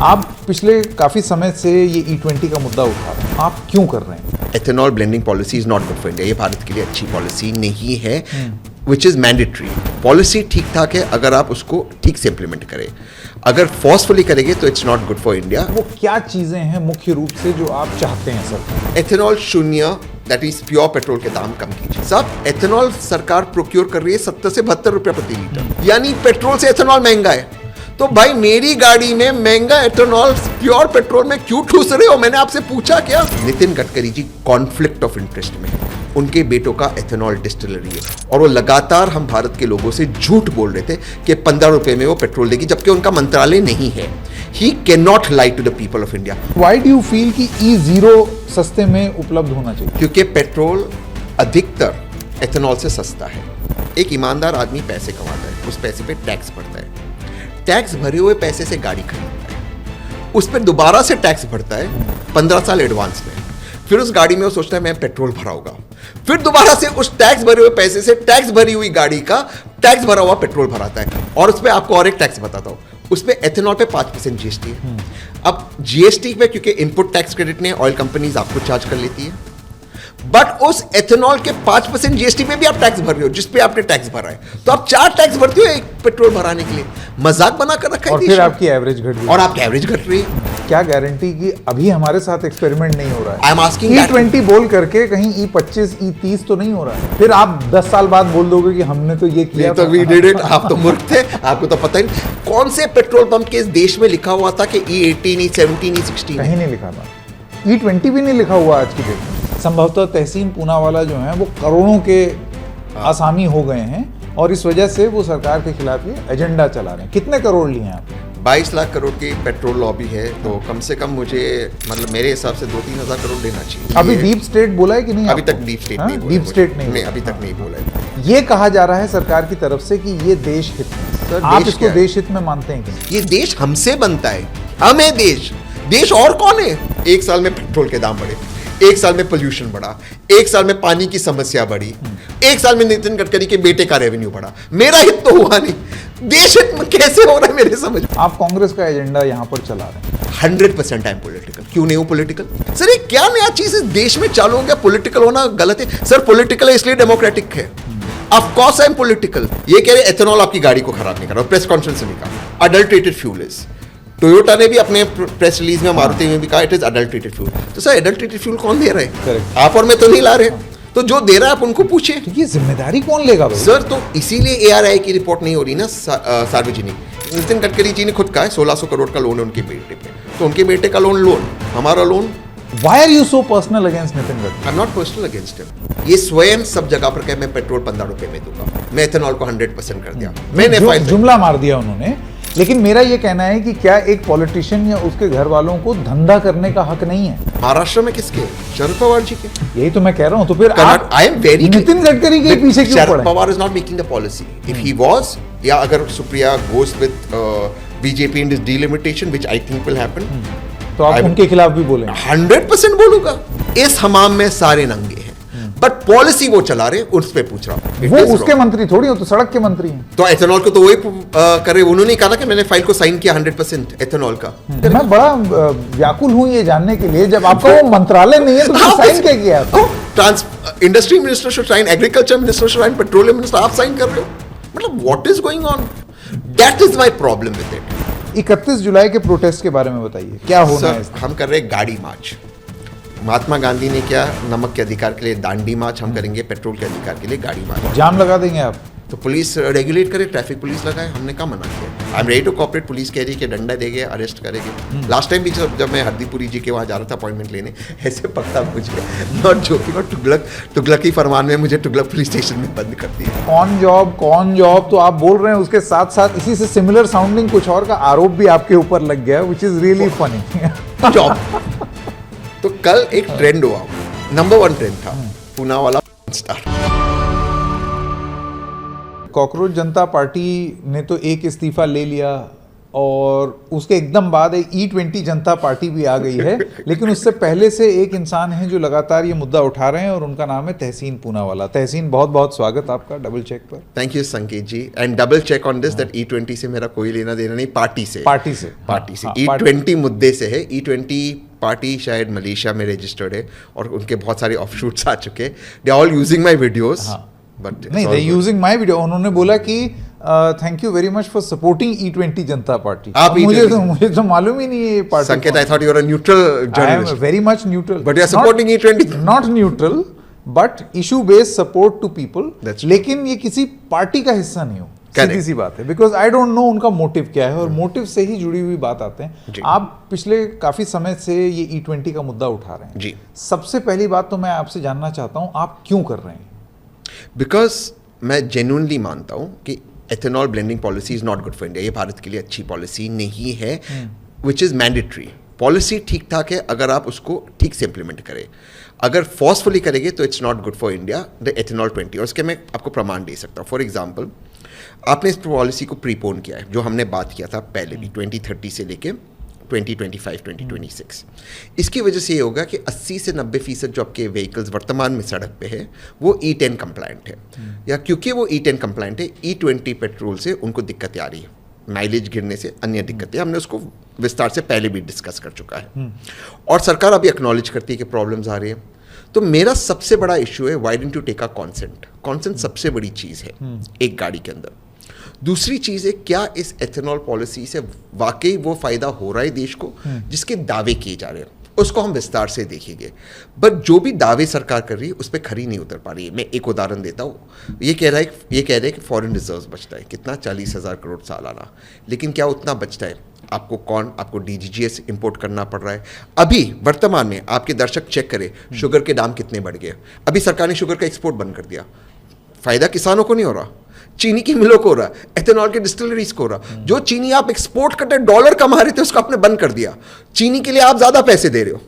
आप पिछले काफी समय से ये E20 का मुद्दा उठा रहे हैं, आप क्यों कर रहे हैं? Ethanol blending policy is not good for India. ये भारत के लिए अच्छी पॉलिसी नहीं है, विच इज मैंडेटरी। पॉलिसी ठीक ठाक है अगर आप उसको ठीक से इंप्लीमेंट करें, अगर फोर्सफुली करेंगे तो it's not good for India. वो क्या चीजें हैं मुख्य रूप से जो आप चाहते हैं सर? एथेनॉल शून्य, दैट इज प्योर पेट्रोल के दाम कम कीजिए। साहब, एथेनॉल सरकार प्रोक्योर कर रही है 70 से 72 रुपए प्रति लीटर, यानी पेट्रोल से एथेनॉल महंगा है। तो भाई मेरी गाड़ी में महंगा एथेनॉल प्योर पेट्रोल में क्यों ठूस रहे हो? मैंने आपसे पूछा क्या? Nitin Gadkari ji conflict of interest में है, उनके बेटों का एथेनॉल डिस्टिलरी है और वो लगातार हम भारत के लोगों से झूठ बोल रहे थे कि 15 रुपए में वो पेट्रोल देगी, जबकि उनका मंत्रालय नहीं है। He can not lie to the people of India. Why do you feel कि E0 सस्ते में उपलब्ध होना चाहिए? क्योंकि पेट्रोल अधिकतर एथेनॉल से सस्ता है। एक ईमानदार आदमी पैसे कमाता है, उस पैसे पे टैक्स भरता है, टैक्स भरे हुए पैसे से गाड़ी खरीदता है, उस पर दोबारा से टैक्स भरता है 15 साल एडवांस में। फिर उस गाड़ी में वो सोचता है मैं पेट्रोल भराऊंगा, फिर दोबारा से उस टैक्स भरे हुए पैसे से टैक्स भरी हुई गाड़ी का टैक्स भरा हुआ पेट्रोल भराता है। और उस पर आपको और एक टैक्स बताता हूं, उस पर एथेनॉल पे 5% जीएसटी है। अब जीएसटी पे क्योंकि इनपुट टैक्स क्रेडिट ने ऑयल कंपनीज आपको चार्ज कर लेती है, बट उस एथेनॉल के 5% जीएसटी पे भी आप टैक्स भर रहे हो, जिसपे आपने टैक्स भरा है। तो आप 4 टैक्स भरते हो एक पेट्रोल भराने के लिए। मजाक बना कर रखा है। और फिर आपकी एवरेज घट गई। और आपकी एवरेज घट रही है। क्या गारंटी कि अभी हमारे साथ एक्सपेरिमेंट नहीं हो रहा है? आई एम आस्किंग E20 बोल करके कहीं E25 E30 तो नहीं हो रहा है? फिर आप 10 साल बाद बोल दोगे कि हमने तो ये किया। तो वी डिड इट। आप तो मूर्ख थे, आपको तो पता ही नहीं। कौन से पेट्रोल पंप के इस देश में लिखा हुआ था कि E18 E17 E16? कहीं नहीं लिखा था। E20 भी नहीं लिखा हुआ आज की डेट में। संभवतः तहसीन पूनावाला जो है वो करोड़ों के आसामी हो गए हैं और इस वजह से वो सरकार के खिलाफ ये एजेंडा चला रहे हैं। कितने करोड़ लिए हैं आप? 22 लाख करोड़ की पेट्रोल लॉबी है, तो कम से कम मुझे मतलब मेरे हिसाब से 2-3 हजार करोड़ देना चाहिए। अभी डीप स्टेट बोला है कि नहीं? अभी तक डीप स्टेट नहीं बोला। डीप स्टेट नहीं, अभी तक नहीं बोला है। ये कहा जा रहा है सरकार की तरफ से कि ये देश हित में। आप इसको देश हित में मानते हैं कि? ये देश हमसे बनता है, हम है देश और कौन है? एक साल में पेट्रोल के दाम बढ़े, एक साल में पोल्यूशन बढ़ा, एक साल में पानी की समस्या बढ़ी, एक साल में नितिन गडकरी के बेटे का रेवेन्यू बढ़ा। मेरा हित तो हुआ नहीं, देश हित में कैसे हो रहा है मेरे समझ? आप कांग्रेस का एजेंडा यहाँ पर चला रहे हैं। 100% आई एम पॉलिटिकल। क्यों नहीं हूं पॉलिटिकल? सर ये क्या नया चीज इस देश में चालू हो गया? पॉलिटिकल होना गलत है सर। पॉलिटिकल है इसलिए डेमोक्रेटिक है। Of course I am political. ये कह रहे एथेनॉल आपकी गाड़ी को खराब नहीं कर रहा, प्रेस कॉन्फ्रेंस में कहा अडल्ट्रेटेड फ्यूल इज। टोयोटा ने भी अपने प्रेस रिलीज में, मारुति में भी कहा इट इज अडल्ट्रेटेड फ्यूल। तो सर अडल्ट्रेटेड फ्यूल कौन दे रहा है? Correct. आप और मैं तो नहीं ला रहे। तो जो दे रहा है आप उनको पूछिए। तो ये जिम्मेदारी कौन लेगा भाई? सर तो इसीलिए ARI की रिपोर्ट नहीं हो रही ना सार्वजनिक। नितिन गडकरी जी ने खुद कहा है 1600 करोड़ का लोन है उनके बेटे पे, तो उनके बेटे का लोन हमारा loan. Why are you so personal against Nitin Gadkari? I am not personal against him. ये स्वयं सब जगह पर कहे मैं पेट्रोल 15 रुपए में दूंगा, मैं एथेनॉल को 100% कर दिया। मैंने जुमला मार दिया उन्होंने। लेकिन मेरा ये कहना है कि क्या एक पॉलिटिशियन या उसके घर वालों को धंधा करने का हक नहीं है? महाराष्ट्र में किसके? शरद पवार जी के। यही तो मैं कह रहा हूं। तो फिर आप I am very Nitin Gadkari के पीछे क्यों पड़े? Sharad Pawar is not making the policy. If he was, या अगर Supriya goes with BJP in this delimitation which I think will happen, तो आप उनके खिलाफ भी बोलेंगे? 100% बोलूंगा। इस हमाम में सारे नंगे हैं, बट पॉलिसी वो चला रहे, उस पे पूछ रहा हूं। वो उसके मंत्री थोड़ी हो, तो सड़क के मंत्री हैं। तो एथेनॉल को तो वही करे। उन्होंने कहा ना कि मैंने फाइल को साइन किया 100% एथेनॉल का। मैं बड़ा व्याकुल हूं ये जानने के लिए, जब आपका वो मंत्रालय नहीं है तो साइन क्या किया? Industry minister should sign, agriculture minister should sign, petroleum minister, आप साइन कर रहे हो। मतलब what is going on? That is my problem with it. 31 जुलाई के प्रोटेस्ट के बारे में बताइए, क्या होना है? हम कर रहे हैं गाड़ी मार्च। महात्मा गांधी ने किया नमक के अधिकार के लिए दांडी मार्च, हम करेंगे पेट्रोल के अधिकार के लिए गाड़ी मार्च। जाम लगा देंगे आप? तो पुलिस रेगुलेट करे, ट्रैफिक पुलिस लगाए, हमने कहा मना किया। I am ready to cooperate. Police कह रही है कि डंडा देंगे, अरेस्ट करेंगे। लास्ट टाइम भी जब मैं हरदीपुरी जी के वहाँ जा रहा था अपॉइंटमेंट लेने, ऐसे पकड़ा मुझे, नॉट जोकिंग, और तुगलकी फरमान में मुझे तुगलक पुलिस स्टेशन में बंद कर दिया। कौन जॉब तो आप बोल रहे हैं, उसके साथ साथ इसी से सिमिलर साउंडिंग कुछ और का आरोप भी आपके ऊपर लग गया, which is really funny. Job. तो कल एक ट्रेंड हुआ, नंबर 1 ट्रेंड था पूनावाला स्टार। कॉकरोच जनता पार्टी ने तो एक इस्तीफा ले लिया, और उसके एकदम बाद E20 जनता पार्टी भी आ गई है। लेकिन उससे पहले से एक इंसान है जो लगातार ये मुद्दा उठा रहे हैं और उनका नाम है तहसीन पूनावाला। तहसीन, बहुत बहुत स्वागत आपका डबल चेक पर। Thank you Sanket ji, and double check on this that E20 से मेरा कोई लेना देना नहीं, पार्टी से E20 मुद्दे से है। E20 पार्टी शायद मलेशिया में रजिस्टर्ड है और उनके बहुत सारे ऑफशूट्स आ चुके हैं। They are all using my videos, but नहीं, दे यूजिंग माय वीडियो। उन्होंने बोला कि thank you very much for supporting E20 जनता पार्टी। आप मुझे तो मालूम ही नहीं है ये party. Sanket, I thought you are a neutral journalist. I am very much neutral, but you are supporting E20। Not neutral but issue based support to people. लेकिन ये किसी पार्टी का हिस्सा नहीं हो, सीधी सी बात है। बिकॉज आई डोंट नो उनका मोटिव क्या है, और मोटिव से ही जुड़ी हुई बात आते हैं। आप पिछले काफी समय से ये E20 का मुद्दा उठा रहे हैं जी। सबसे पहली बात तो मैं आपसे जानना चाहता हूं, आप क्यों कर रहे हैं? बिकॉज मैं जेन्युइनली मानता हूं कि ethanol blending policy is not good for India. ये भारत के लिए अच्छी पॉलिसी नहीं है, विच इज मैंडेटरी। पॉलिसी ठीक ठाक है अगर आप उसको ठीक से इंप्लीमेंट करें। अगर फोर्सफुली करेंगे तो it's not good for India, the ethanol 20। और उसके मैं आपको प्रमाण दे सकता हूँ। फॉर एग्जाम्पल, आपने इस पॉलिसी को प्रीपोन किया है, जो हमने बात किया था पहले भी 2030 से लेके 2025 2026। इसकी वजह से ये होगा कि 80 से 90% जो आपके व्हीकल्स वर्तमान में सड़क पे है वो E10 कंप्लायंट है, या क्योंकि वो E10 कंप्लायंट है, E20 पेट्रोल से उनको दिक्कतें आ रही है, माइलेज गिरने से, अन्य दिक्कतें। हमने उसको विस्तार से पहले भी डिस्कस कर चुका है, और सरकार अभी एक्नॉलेज करती है कि प्रॉब्लम्स आ रही है। तो मेरा सबसे बड़ा इशू है, why didn't you take a consent? Consent सबसे बड़ी चीज़ है एक गाड़ी के अंदर। दूसरी चीज़ है, क्या इस एथेनॉल पॉलिसी से वाकई वो फायदा हो रहा है देश को जिसके दावे किए जा रहे हैं? उसको हम विस्तार से देखेंगे। बट जो भी दावे सरकार कर रही है उस पर खरी नहीं उतर पा रही है। मैं एक उदाहरण देता हूँ। ये कह रहा है कि फॉरेन रिजर्व्स बचता है कितना, 40,000 करोड़ सालाना। लेकिन क्या उतना बचता है? आपको DGGS इंपोर्ट करना पड़ रहा है। अभी वर्तमान में आपके दर्शक चेक करें, शुगर के दाम कितने बढ़ गए। अभी सरकार ने शुगर का एक्सपोर्ट बंद कर दिया। फायदा किसानों को नहीं हो रहा, चीनी की मिलों को हो रहा, एथेनॉल के डिस्टिलरीज को हो रहा। जो चीनी आप एक्सपोर्ट करते डॉलर कमा रहे थे उसको आपने बंद कर दिया। चीनी के लिए आप ज्यादा पैसे दे रहे हो,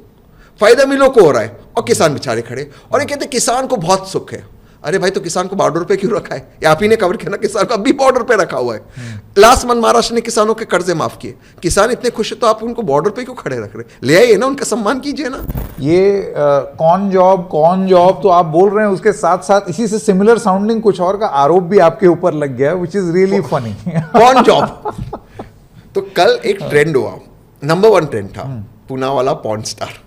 फायदा मिलों को हो रहा है, और किसान बेचारे खड़े। और ये कहते हैं किसान को बहुत सुख है। अरे भाई, तो किसान को बॉर्डर पे क्यों रखा है? या आप ही ने कवर किया ना, किसान को अभी बॉर्डर पे रखा हुआ है। लास्ट मंथ महाराष्ट्र ने किसानों के कर्जे माफ किए। किसान इतने खुश है तो आप उनको बॉर्डर पे क्यों खड़े रख रहे? ले आइए ना, उनका सम्मान कीजिए ना। ये कौन जॉब तो आप बोल रहे हैं, उसके साथ साथ इसी से सिमिलर साउंडिंग कुछ और का आरोप भी आपके ऊपर लग गया, विच इज रियली फनी। कौन जॉब? तो कल एक ट्रेंड हुआ, नंबर 1 ट्रेंड था पूनावाला पॉर्न स्टार।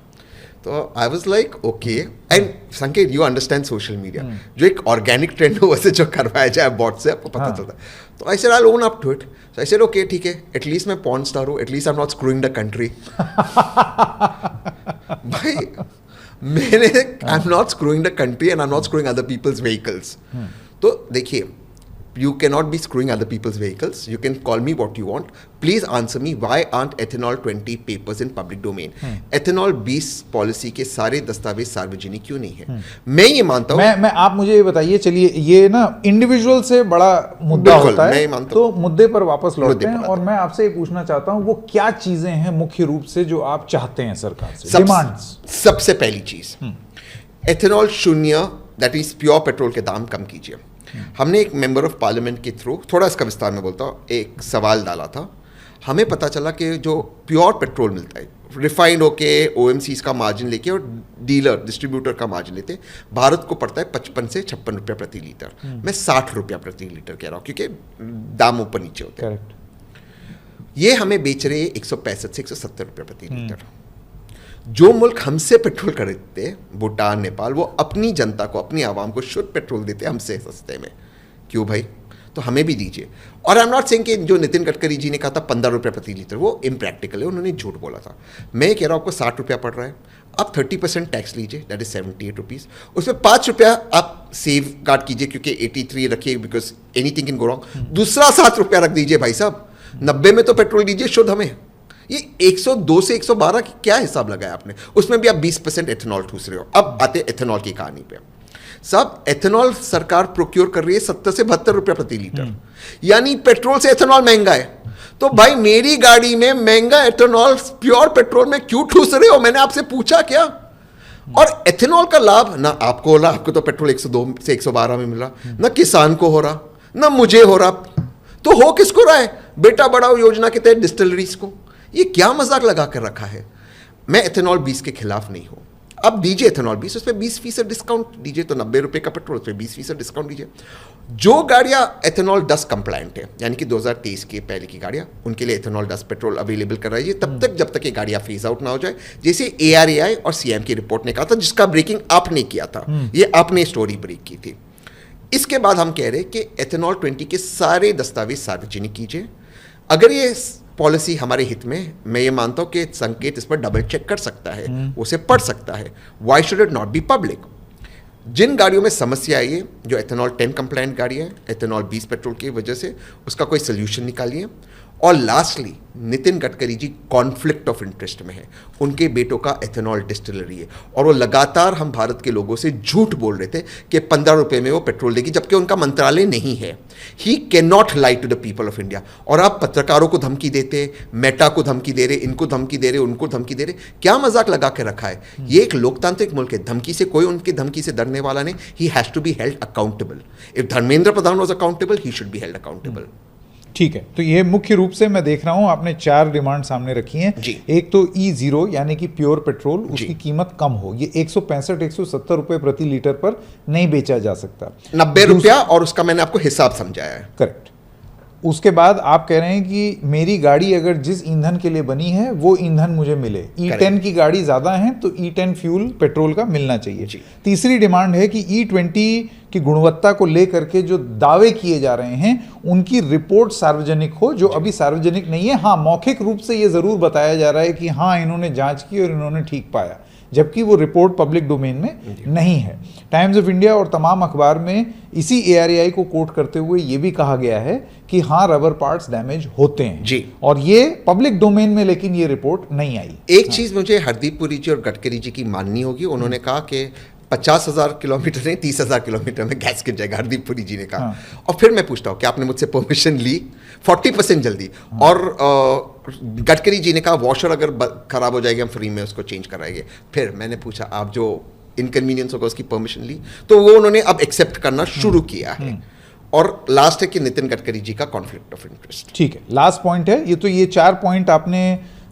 तो I was like okay, and Sanket you understand social media, जो एक ऑर्गेनिक ट्रेंड हो वैसे जो करवाया जाए बॉट से आपको पता चलता है। तो I said I will own up to it. So I said okay ठीक है, एटलीस्ट मैं पॉर्न स्टार हूँ, at least I am not screwing the country. भाई I am not screwing the country and I am not screwing other people's vehicles. तो देखिए, you cannot be screwing other people's vehicles. You can call me what you want. Please answer me, why aren't ethanol 20 papers in public domain? ethanol 20 policy के सारे दस्तावेज सार्वजनिक क्यों नहीं है? मैं ये मानता हूँ, मैं आप मुझे ये बताइए, चलिए ये ना इंडिविजुअल से बड़ा मुद्दा होता है, तो मुद्दे पर वापस लौटते हैं। और मैं आपसे ये पूछना चाहता हूँ, वो क्या चीजें हैं मुख्य रूप से जो आप चाहते हैं सरकार से? डिमांड्स। सबसे पहली चीज, ethanol 0, that means pure petrol के दाम कम कीजिए। हमने एक मेंबर ऑफ पार्लियामेंट के थ्रू, थोड़ा इसका विस्तार में बोलता हूँ, एक सवाल डाला था। हमें पता चला कि जो प्योर पेट्रोल मिलता है, रिफाइंड होके OMCs का मार्जिन लेके और डीलर डिस्ट्रीब्यूटर का मार्जिन लेते, भारत को पड़ता है 55 से 56 रुपया प्रति लीटर। मैं 60 रुपया प्रति लीटर कह रहा हूँ, क्योंकि दाम ऊपर नीचे होते हैं। ये हमें बेच रहे हैं 165 से 170 रुपया प्रति लीटर। जो मुल्क हमसे पेट्रोल खरीदते हैं, भूटान, नेपाल, वो अपनी जनता को, अपनी आवाम को शुद्ध पेट्रोल देते हैं हमसे सस्ते में। क्यों भाई? तो हमें भी दीजिए। और आई एम नॉट सेइंग कि जो नितिन गडकरी जी ने कहा था 15 रुपये प्रति लीटर, वो इम्प्रैक्टिकल है, उन्होंने झूठ बोला था। मैं कह रहा हूँ आपको 60 रुपया पड़ रहा है, आप 30% टैक्स लीजिए, दैट इज 78 रुपीज़। उसमें 5 रुपया आप सेव गार्ड कीजिए, क्योंकि 83 रखिए, because anything can go wrong. दूसरा 7 रुपया रख दीजिए भाई साहब, 90 में तो पेट्रोल दीजिए शुद्ध हमें। ये 102 से 112 की क्या हिसाब लगाया आपने? उसमें भी आप 20% एथेनॉल ठूस रहे हो। अब आते एथेनॉल की कहानी पे। सब एथेनॉल सरकार प्रोक्योर कर रही है 70 से 72 रुपया प्रति लीटर, यानी पेट्रोल से एथेनॉल महंगा है। तो भाई मेरी गाड़ी में महंगा एथेनॉल प्योर पेट्रोल में क्यों ठूस रहे हो? मैंने आपसे पूछा क्या? और एथेनॉल का लाभ ना आपको हो रहा, आपको तो पेट्रोल 102 से 112 में मिल रहा, ना किसान को हो रहा, ना मुझे हो रहा। तो हो किसको रहा है? बेटा बढ़ाओ योजना के तहत डिस्टिलरीज को। ये क्या मजाक लगा कर रखा है। मैं एथेनॉल 20 के खिलाफ नहीं हूं। अब दीजिए एथेनॉल 20, उस पर 20% डिस्काउंट दीजिए, तो 90 रुपए का पेट्रोल, उस पर 20% डिस्काउंट दीजिए। जो गाड़ियां एथेनॉल 10 कंप्लायंट है, यानी कि 2023 के पहले की गाड़ियां, उनके लिए एथेनॉल 10 पेट्रोल अवेलेबल कराइए तब तक जब तक ये गाड़ियां फेज आउट ना हो जाए। जैसे ARAI और CM की रिपोर्ट ने कहा था, जिसका ब्रेकिंग आपने किया था, ये आपने स्टोरी ब्रेक की थी। इसके बाद हम कह रहे हैं कि एथेनॉल 20 के सारे दस्तावेज सार्वजनिक कीजिए। अगर ये पॉलिसी हमारे हित में, मैं ये मानता हूं कि संकेत इस पर डबल चेक कर सकता है, उसे पढ़ सकता है। Why should it not be public? जिन गाड़ियों में समस्या आई है, जो एथेनॉल 10 कंप्लायंट गाड़ी है, एथेनॉल 20 पेट्रोल की वजह से, उसका कोई सोल्यूशन निकालिए। और lastly, Nitin Gadkari ji conflict of interest में है। उनके बेटों का एथेनॉल डिस्टिलरी है और वो लगातार हम भारत के लोगों से झूठ बोल रहे थे कि 15 रुपए में वो पेट्रोल देगी, जबकि उनका मंत्रालय नहीं है। He can not lie to the people of India. और आप पत्रकारों को धमकी देते, मेटा को धमकी दे रहे, इनको धमकी दे रहे, उनको धमकी दे रहे। क्या मजाक लगा के रखा है? ये एक लोकतांत्रिक मुल्क है। धमकी से कोई उनकी धमकी से डरने वाला नहीं। He has to be held accountable. If Dharmendra Pradhan was accountable, he should be held accountable. ठीक है, तो ये मुख्य रूप से मैं देख रहा हूं आपने 4 डिमांड सामने रखी हैं। एक तो E0 यानी कि प्योर पेट्रोल, उसकी कीमत कम हो। ये 165-170 रुपए प्रति लीटर पर नहीं बेचा जा सकता, 90 रुपया, और उसका मैंने आपको हिसाब समझाया है। करेक्ट। उसके बाद आप कह रहे हैं कि मेरी गाड़ी अगर जिस ईंधन के लिए बनी है वो ईंधन मुझे मिले। E10 की गाड़ी ज्यादा है तो E10 फ्यूल पेट्रोल का मिलना चाहिए। तीसरी डिमांड है कि E20 की गुणवत्ता को लेकर के जो दावे किए जा रहे हैं उनकी रिपोर्ट सार्वजनिक हो, जो अभी सार्वजनिक नहीं है। हाँ, मौखिक रूप से ये जरूर बताया जा रहा है कि हाँ इन्होंने जांच की और इन्होंने ठीक पाया, जबकि वो रिपोर्ट पब्लिक डोमेन में नहीं है। टाइम्स ऑफ इंडिया और तमाम अखबार में इसी ARAI को कोट करते हुए ये भी कहा गया है कि हाँ रबर पार्ट्स डैमेज होते हैं जी, और ये पब्लिक डोमेन में, लेकिन ये रिपोर्ट नहीं आई। एक चीज मुझे हरदीप पुरी जी और गडकरी जी की माननी होगी। उन्होंने कहा कि 50,000 किलोमीटर नहीं, 30,000 किलोमीटर में गैस गिर जाएगा, हरदीप पुरी जी ने कहा। और फिर मैं पूछता हूँ कि आपने मुझसे परमिशन ली 40% जल्दी, और गडकरी जी ने कहा वॉशर अगर खराब हो जाएगी हम फ्री में उसको चेंज कराएंगे। फिर मैंने पूछा आप जो इनकन्वीनियंस होगा उसकी परमिशन ली, तो वो उन्होंने अब एक्सेप्ट करना शुरू किया है। और लास्ट है कि नितिन गडकरी जी का कॉन्फ्लिक्ट ऑफ इंटरेस्ट। ठीक है, लास्ट पॉइंट है ये। तो ये 4 पॉइंट आपने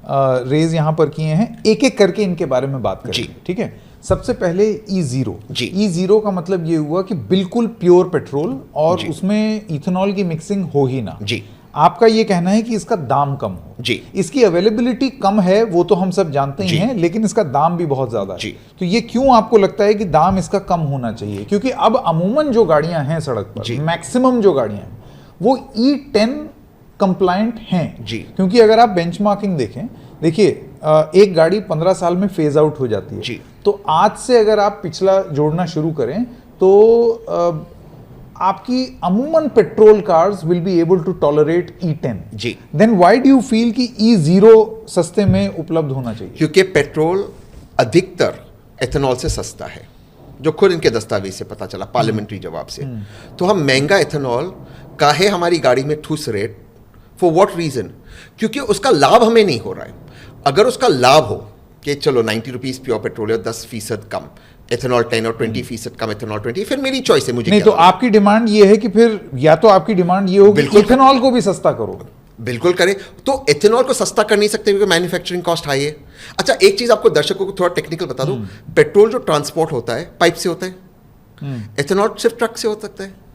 रेज यहां पर किए हैं, एक एक करके इनके बारे में बात करेंगे। ठीक है, सबसे पहले E0 जी। E0 का मतलब ये हुआ कि बिल्कुल प्योर पेट्रोल और उसमें इथेनॉल की मिक्सिंग हो ही ना जी। आपका ये कहना है कि इसका दाम कम हो जी। इसकी अवेलेबिलिटी कम है वो तो हम सब जानते ही हैं, लेकिन इसका दाम भी बहुत ज्यादा है। तो ये क्यों आपको लगता है कि दाम इसका कम होना चाहिए? क्योंकि अब अमूमन जो गाड़ियां हैं सड़क पर, मैक्सिमम जो गाड़ियां हैं वो E10 कंप्लायंट हैं जी। क्योंकि अगर आप बेंचमार्किंग देखें, देखिए एक गाड़ी 15 साल में फेज आउट हो जाती है जी। तो आज से अगर आप पिछला जोड़ना शुरू करें तो आपकी अमूमन petrol cars will be able to tolerate E10 जी। Then why do you feel कि E0 सस्ते में उपलब्ध होना चाहिए? क्योंकि पेट्रोल अधिकतर एथेनॉल से सस्ता है, जो खुद इनके दस्तावेज से पता चला, पार्लियामेंट्री जवाब से। तो हम महंगा एथेनॉल काहे हमारी गाड़ी में ठूस रेट, फॉर व्हाट रीजन? क्योंकि उसका लाभ हमें नहीं हो रहा है। अगर उसका लाभ हो कि चलो 90 रुपीज प्योर पेट्रोल है, 10% कम एथेनॉल 10 और 20% कम एथेनॉल 20, फिर मेरी चॉइस है। मुझे नहीं, तो आपकी डिमांड ये है कि फिर या तो आपकी डिमांड ये होगी कि एथेनॉल को भी सस्ता करो। बिल्कुल करें। तो एथेनॉल को सस्ता कर नहीं सकते क्योंकि मैन्युफैक्चरिंग कॉस्ट हाई है। अच्छा, एक चीज आपको दर्शकों को थोड़ा टेक्निकल बता दूं, पेट्रोल जो ट्रांसपोर्ट होता है पाइप से होता है, एथेनॉल सिर्फ ट्रक से हो सकता है।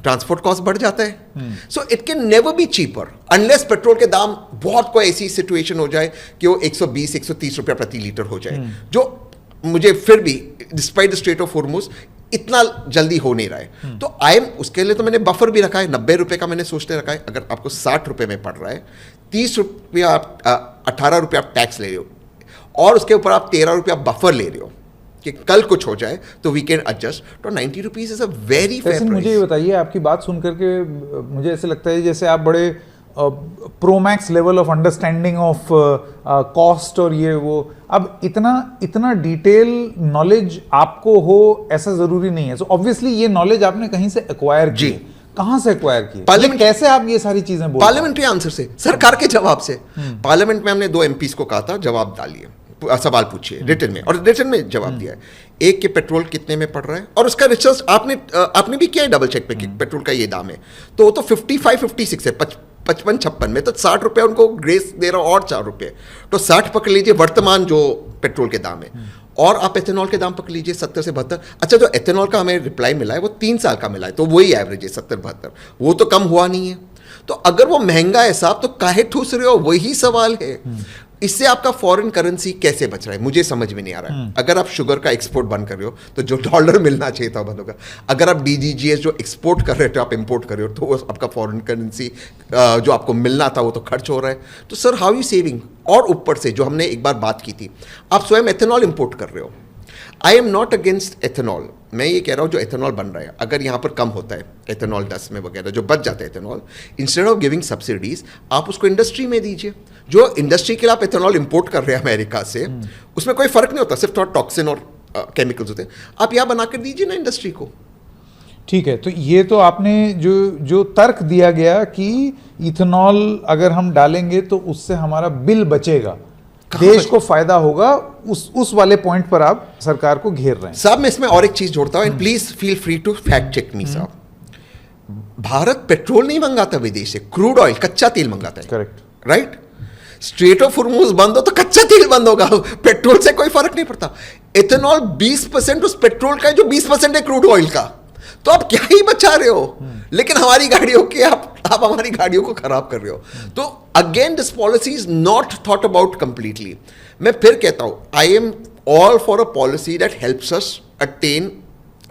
ट्रांसपोर्ट कॉस्ट बढ़ जाता है। So it can never be cheaper unless petrol के दाम बहुत कोई ऐसी सिचुएशन हो जाए कि वो 120-130 रुपया प्रति लीटर हो जाए, जो मुझे फिर भी despite the straight of Hormuz इतना जल्दी हो नहीं रहा है। तो उसके लिए तो मैंने बफर भी रखा है, 90 रुपए का मैंने सोचते रखा है। अगर आपको 60 रुपए में पड़ रहा है, 30 रुपया आप 18 रुपया आप टैक्स ले रहे हो और उसके ऊपर आप 13 रुपया बफर ले रहे हो कि कल कुछ हो जाए तो वी कैन एडजस्ट। तो 90 rupees is a very fair price. मुझे ये बताइए, आपकी बात सुन करके मुझे ऐसे लगता है जैसे आप बड़े Pro Max level of understanding of cost और ये वो, अब इतना डिटेल नॉलेज आपको हो ऐसा जरूरी नहीं है। सो ऑब्वियसली ये नॉलेज आपने कहीं से एक्वायर की, कहां से एक्वायर की, कैसे आप ये सारी चीजें बोल? पार्लियामेंट्री आंसर से, सरकार के जवाब से। पार्लियामेंट में हमने 2 MPs को कहा था जवाब डालिए, सवाल पूछिए रिटन में, और रिटन में जवाब दिया है। एक के पेट्रोल कितने में पड़ रहा है और उसका रिसर्च आपने भी किया है डबल चेक पे कि पेट्रोल का ये दाम है, तो वो तो 55-56 है, 55-56 में, तो 60 रुपये उनको ग्रेस दे रहा हूँ और 4 रुपये, तो 60 पकड़ लीजिए वर्तमान जो पेट्रोल के दाम है, और आप एथेनॉल के दाम पकड़ लीजिए 70 से 72। अच्छा, जो एथेनॉल का हमें रिप्लाई मिला है वो 3 साल का मिला है, तो वही एवरेज है 70-72, वो तो कम हुआ नहीं है। तो अगर वो महंगा है साहब, तो काहे ठूस रहे हो, वही सवाल है। इससे आपका फॉरेन करेंसी कैसे बच रहा है, मुझे समझ में नहीं आ रहा है। अगर आप शुगर का एक्सपोर्ट बंद कर रहे हो तो जो डॉलर मिलना चाहिए था बंद होगा। अगर आप डीजीजीएस जो एक्सपोर्ट कर रहे थे आप इंपोर्ट कर रहे हो, तो वो आपका फॉरेन करेंसी जो आपको मिलना था वो तो खर्च हो रहा है। तो सर हाउ यू सेविंग? और ऊपर से जो हमने एक बार बात की थी, आप स्वयं एथेनॉल इंपोर्ट कर रहे हो। आई एम नॉट अगेंस्ट एथेनॉल, मैं ये कह रहा हूँ जो एथेनॉल बन रहा है, अगर यहाँ पर कम होता है एथेनॉल 10 में वगैरह जो बच जाता है ethanol, instead of giving subsidies आप उसको इंडस्ट्री में दीजिए। जो इंडस्ट्री के लिए आप एथेनॉल इंपोर्ट कर रहे हैं अमेरिका से, उसमें कोई फर्क नहीं होता, सिर्फ थोड़ा टॉक्सिन और केमिकल्स होते हैं, आप यहाँ बना कर दीजिए ना इंडस्ट्री को। ठीक है, तो ये तो आपने जो तर्क दिया गया कि इथेनॉल अगर हम डालेंगे तो उससे हमारा बिल बचेगा, देश को फायदा होगा, उस वाले पॉइंट पर आप सरकार को घेर रहे हैं। साहब मैं इसमें और एक चीज जोड़ता हूं, and please feel free to fact check me साहब। भारत पेट्रोल नहीं मंगाता विदेश से, क्रूड ऑयल कच्चा तेल मंगाता है। Correct, right? स्ट्रेट ऑफ हुर्मुज बंद हो तो कच्चा तेल बंद होगा, पेट्रोल से कोई फर्क नहीं पड़ता। इथेनॉल 20% उस पेट्रोल का है जो 20% है क्रूड ऑयल का, तो आप क्या ही बचा रहे हो। लेकिन हमारी गाड़ियों के आप हमारी गाड़ियों को खराब कर रहे हो। तो again this policy is not thought about completely. मैं फिर कहता हूं, I am all for a policy that helps us attain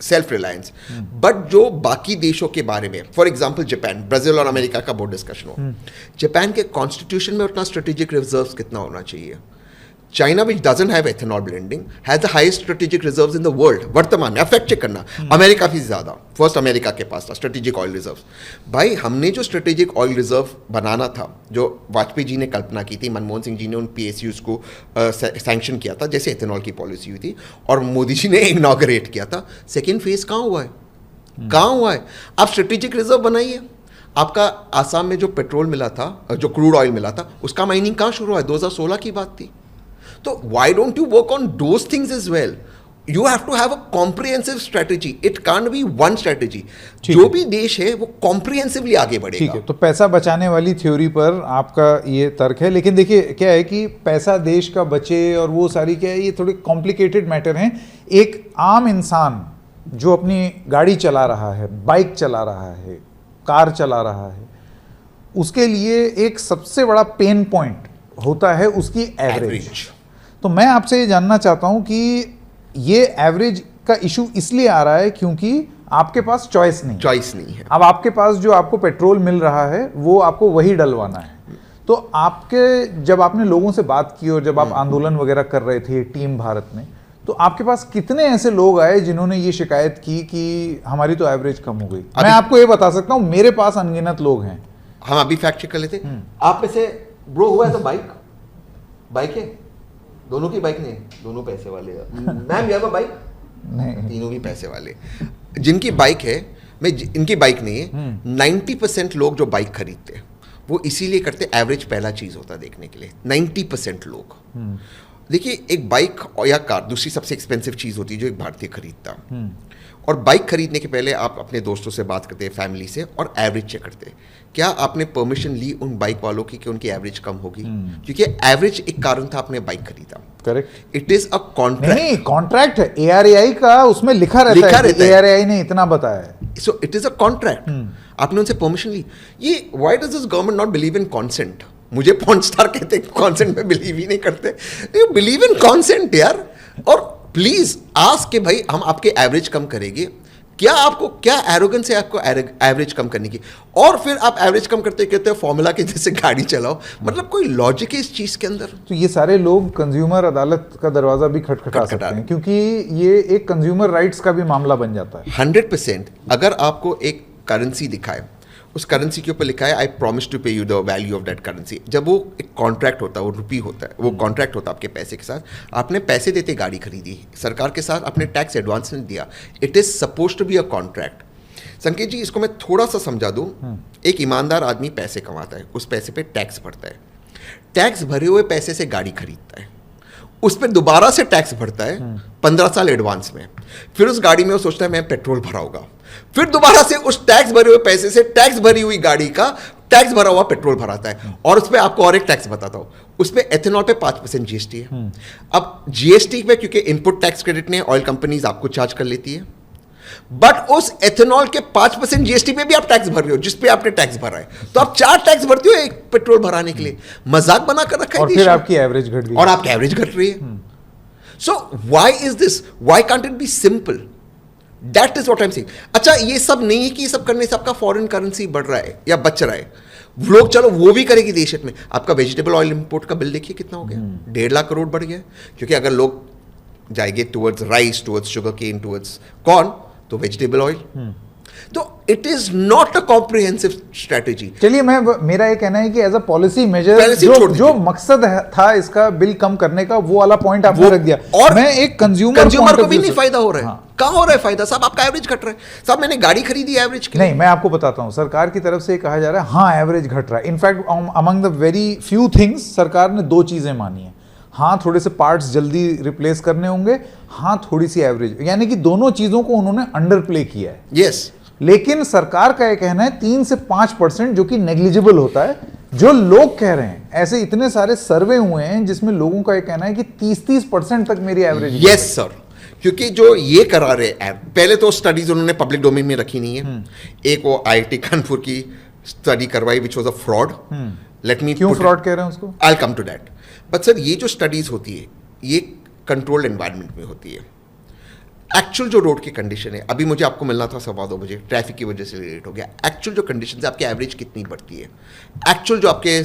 self reliance, but जो बाकी देशों के बारे में, फॉर एग्जाम्पल जापान, ब्राजील और अमेरिका का बहुत डिस्कशन हो, जापान के कॉन्स्टिट्यूशन में उतना स्ट्रेटेजिक रिजर्व्स कितना होना चाहिए। China which doesn't have ethanol blending has the highest strategic reserves in the world वर्तमान में, फैक्ट चेक करना, अमेरिका भी ज्यादा, फर्स्ट अमेरिका के पास था स्ट्रेटेजिक ऑयल रिजर्व्स। भाई हमने जो स्ट्रेटेजिक ऑयल रिजर्व बनाना था, जो वाजपेयी जी ने कल्पना की थी, मनमोहन सिंह जी ने उन PSUs को सैंक्शन किया था जैसे एथेनॉल की पॉलिसी हुई थी, और मोदी जी ने इनॉग्रेट किया था, सेकेंड फेज कहाँ हुआ है? कहाँ हुआ है? आप स्ट्रेटेजिक रिजर्व बनाइए। आपका आसाम में जो पेट्रोल मिला था, जो क्रूड ऑयल मिला था, उसका माइनिंग कहाँ शुरू हुआ है? 2016 की बात थी। तो why don't you work on those things as well? You have to have a comprehensive strategy. It can't be one strategy. जो भी देश है वो comprehensively आगे बढ़ेगा। ठीक है, तो पैसा बचाने वाली थ्योरी पर आपका ये तर्क है, लेकिन देखिए क्या है कि पैसा देश का बचे और वो सारी क्या है, ये थोड़े कॉम्प्लिकेटेड मैटर हैं। एक आम इंसान जो अपनी गाड़ी चला रहा है, बाइक चला रहा है, कार चला रहा है, उसके लिए एक सबसे बड़ा पेन पॉइंट होता है उसकी एवरेज। तो मैं आपसे ये जानना चाहता हूं कि ये एवरेज का इशू इसलिए आ रहा है क्योंकि आपके पास चॉइस नहीं है। अब आपके पास जो आपको पेट्रोल मिल रहा है वो आपको वही डलवाना है। तो आपके जब आपने लोगों से बात की और जब आप आंदोलन वगैरह कर रहे थे टीम भारत में, तो आपके पास कितने ऐसे लोग आए जिन्होंने ये शिकायत की कि हमारी तो एवरेज कम हो गई? मैं आपको ये बता सकता हूं, मेरे पास अनगिनत लोग हैं। हम अभी फैक्ट चेक कर लेते। आप में से ब्रो हुआ है तो बाइक है? दोनों की बाइक नहीं, दोनों पैसे वाले। मैम यह बाइक नहीं, तीनों भी पैसे वाले। जिनकी बाइक है, मैं इनकी बाइक नहीं है, 90% लोग जो बाइक खरीदते हैं वो इसीलिए करते, एवरेज पहला चीज होता है देखने के लिए। 90% लोग, देखिए एक बाइक या कार दूसरी सबसे एक्सपेंसिव चीज होती है जो एक भारतीय खरीदता, और बाइक खरीदने के पहले आप अपने दोस्तों से बात करते हैं, फैमिली से, और एवरेज चेक करते हैं। क्या आपने परमिशन ली उन बाइक वालों की कि उनकी एवरेज कम होगी? क्योंकि एवरेज एक कारण था आपने बाइक खरीदा। Correct, it is a contract. नहीं, कॉन्ट्रैक्ट है ARAI का, उसमें लिखा रहता है कि ARAI ने इतना बताया है। So it is a contract. आपने उनसे परमिशन ली। ये why does this government not believe in consent? मुझे पॉइंट स्टार कहते हैं कॉन्सेंट में बिलीव ही नहीं करते। यू बिलीव इन कॉन्सेंट यार। और प्लीज आस्क के भाई हम आपके एवरेज कम करेंगे, क्या आपको क्या एरोगेंस है आपको एवरेज कम करने की? और फिर आप एवरेज कम करते कहते हो फॉर्मूला के जैसे गाड़ी चलाओ। मतलब कोई लॉजिक है इस चीज के अंदर? तो ये सारे लोग कंज्यूमर अदालत का दरवाजा भी खटखटा सकते हैं, क्योंकि ये एक कंज्यूमर राइट्स का भी मामला बन जाता है। 100%। अगर आपको एक करेंसी दिखाए, उस करेंसी के ऊपर लिखा है आई प्रॉमिस टू पे you the value of that currency, जब वो एक कॉन्ट्रैक्ट होता है, वो रुपी होता है, वो कॉन्ट्रैक्ट होता है आपके पैसे के साथ, आपने पैसे देते गाड़ी खरीदी, सरकार के साथ आपने टैक्स एडवांस नहीं दिया, it is suppose to be a contract. Sanket ji इसको मैं थोड़ा सा समझा दूं। एक ईमानदार आदमी पैसे कमाता है, उस पैसे पे टैक्स भरता है, टैक्स भरे हुए पैसे से गाड़ी खरीदता है, उस पर दोबारा से टैक्स भरता है 15 साल एडवांस में, फिर उस गाड़ी में वो सोचता है मैं पेट्रोल भरा होगा, फिर दोबारा से उस टैक्स भरे हुए पैसे से टैक्स भरी हुई गाड़ी का टैक्स भरा हुआ पेट्रोल भराता है। और उस पर आपको और एक टैक्स बताता हूं, उस पर एथेनॉल पे 5% जीएसटी है। अब जीएसटी में क्योंकि इनपुट टैक्स क्रेडिट ने ऑयल कंपनीज आपको चार्ज कर लेती है, बट उस एथेनॉल के 5% जीएसटी पे भी आप टैक्स भर रहे हो, जिस पे आपने टैक्स भरा है। तो आप 4 टैक्स भरते हो एक पेट्रोल भराने के लिए। मजाक बना कर रखा है और फिर आपकी एवरेज घट गई, और आपकी एवरेज घट रही है। So why is this, why can't it be simple? That is what I am saying. अच्छा, ये सब नहीं है कि ये सब करने से आपका फॉरेन करेंसी बढ़ रहा है या बच रहा है। लोग चलो वो भी करेगी देश हित में। आपका वेजिटेबल ऑयल इंपोर्ट का बिल देखिए कितना हो गया, 1.5 लाख करोड़ बढ़ गया। क्योंकि अगर लोग जाएंगे towards rice, towards sugar cane, towards corn, तो वेजिटेबल ऑयल। तो it is not a comprehensive strategy. चलिए, मेरा ये कहना है कि एज अ पॉलिसी मेजर जो मकसद था इसका बिल कम करने का, वो वाला पॉइंट आपने रख दिया। और मैं एक कंज्यूमर को भी नहीं फायदा हो रहा है। कहां हो रहा है फायदा साहब? आपका एवरेज घट रहा है साहब। मैंने गाड़ी खरीदी एवरेज की नहीं, मैं आपको बताता हूं, सरकार की तरफ से कहा जा रहा है हाँ एवरेज घट रहा है। In fact among the very few things सरकार ने 2 चीजें मानी है। हाँ, थोड़े से पार्ट्स जल्दी रिप्लेस करने होंगे, हाँ थोड़ी सी एवरेज, यानी कि दोनों चीजों को उन्होंने अंडर प्ले किया है। यस, लेकिन सरकार का यह कहना है 3 से 5% जो कि नेग्लिजिबल होता है। जो लोग कह रहे हैं, ऐसे इतने सारे सर्वे हुए हैं जिसमें लोगों का यह कहना है कि 30% तक मेरी एवरेज। यस सर, क्योंकि जो ये करा रहे हैं, पहले तो स्टडीज उन्होंने पब्लिक डोमेन में रखी नहीं है। एक वो आईआईटी कानपुर की स्टडी करवाई which was a fraud. Let me, क्यों फ्रॉड कह रहे हैं उसको? I come to that. But sir, ये जो स्टडीज होती है ये कंट्रोल्ड एनवायरनमेंट में होती है। एक्चुअल जो रोड की कंडीशन है, अभी मुझे आपको मिलना था 2:15 बजे, ट्रैफिक की वजह से लेट हो गया। एक्चुअल जो कंडीशन है, आपकी एवरेज कितनी बढ़ती है, एक्चुअल जो आपके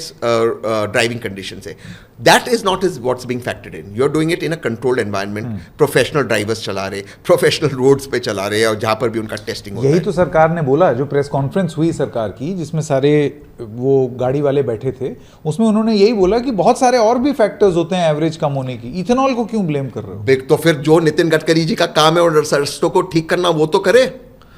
ड्राइविंग कंडीशन है, that is not is what's being factored in. You are doing it in a controlled environment. Professional drivers चला रहे, प्रोफेशनल रोड्स पे चला रहे, और जहां पर भी उनका टेस्टिंग होता है। यही तो सरकार ने बोला, जो प्रेस कॉन्फ्रेंस हुई सरकार की, जिसमें सारे वो गाड़ी वाले बैठे थे, उसमें उन्होंने यही बोला कि बहुत सारे और भी फैक्टर्स होते हैं एवरेज कम होने की। इथेनॉल को क्यों ब्लेम कर रहे हो? तो फिर जो नितिन गडकरी जी का काम है और रस्तों को ठीक करना, वो तो करे।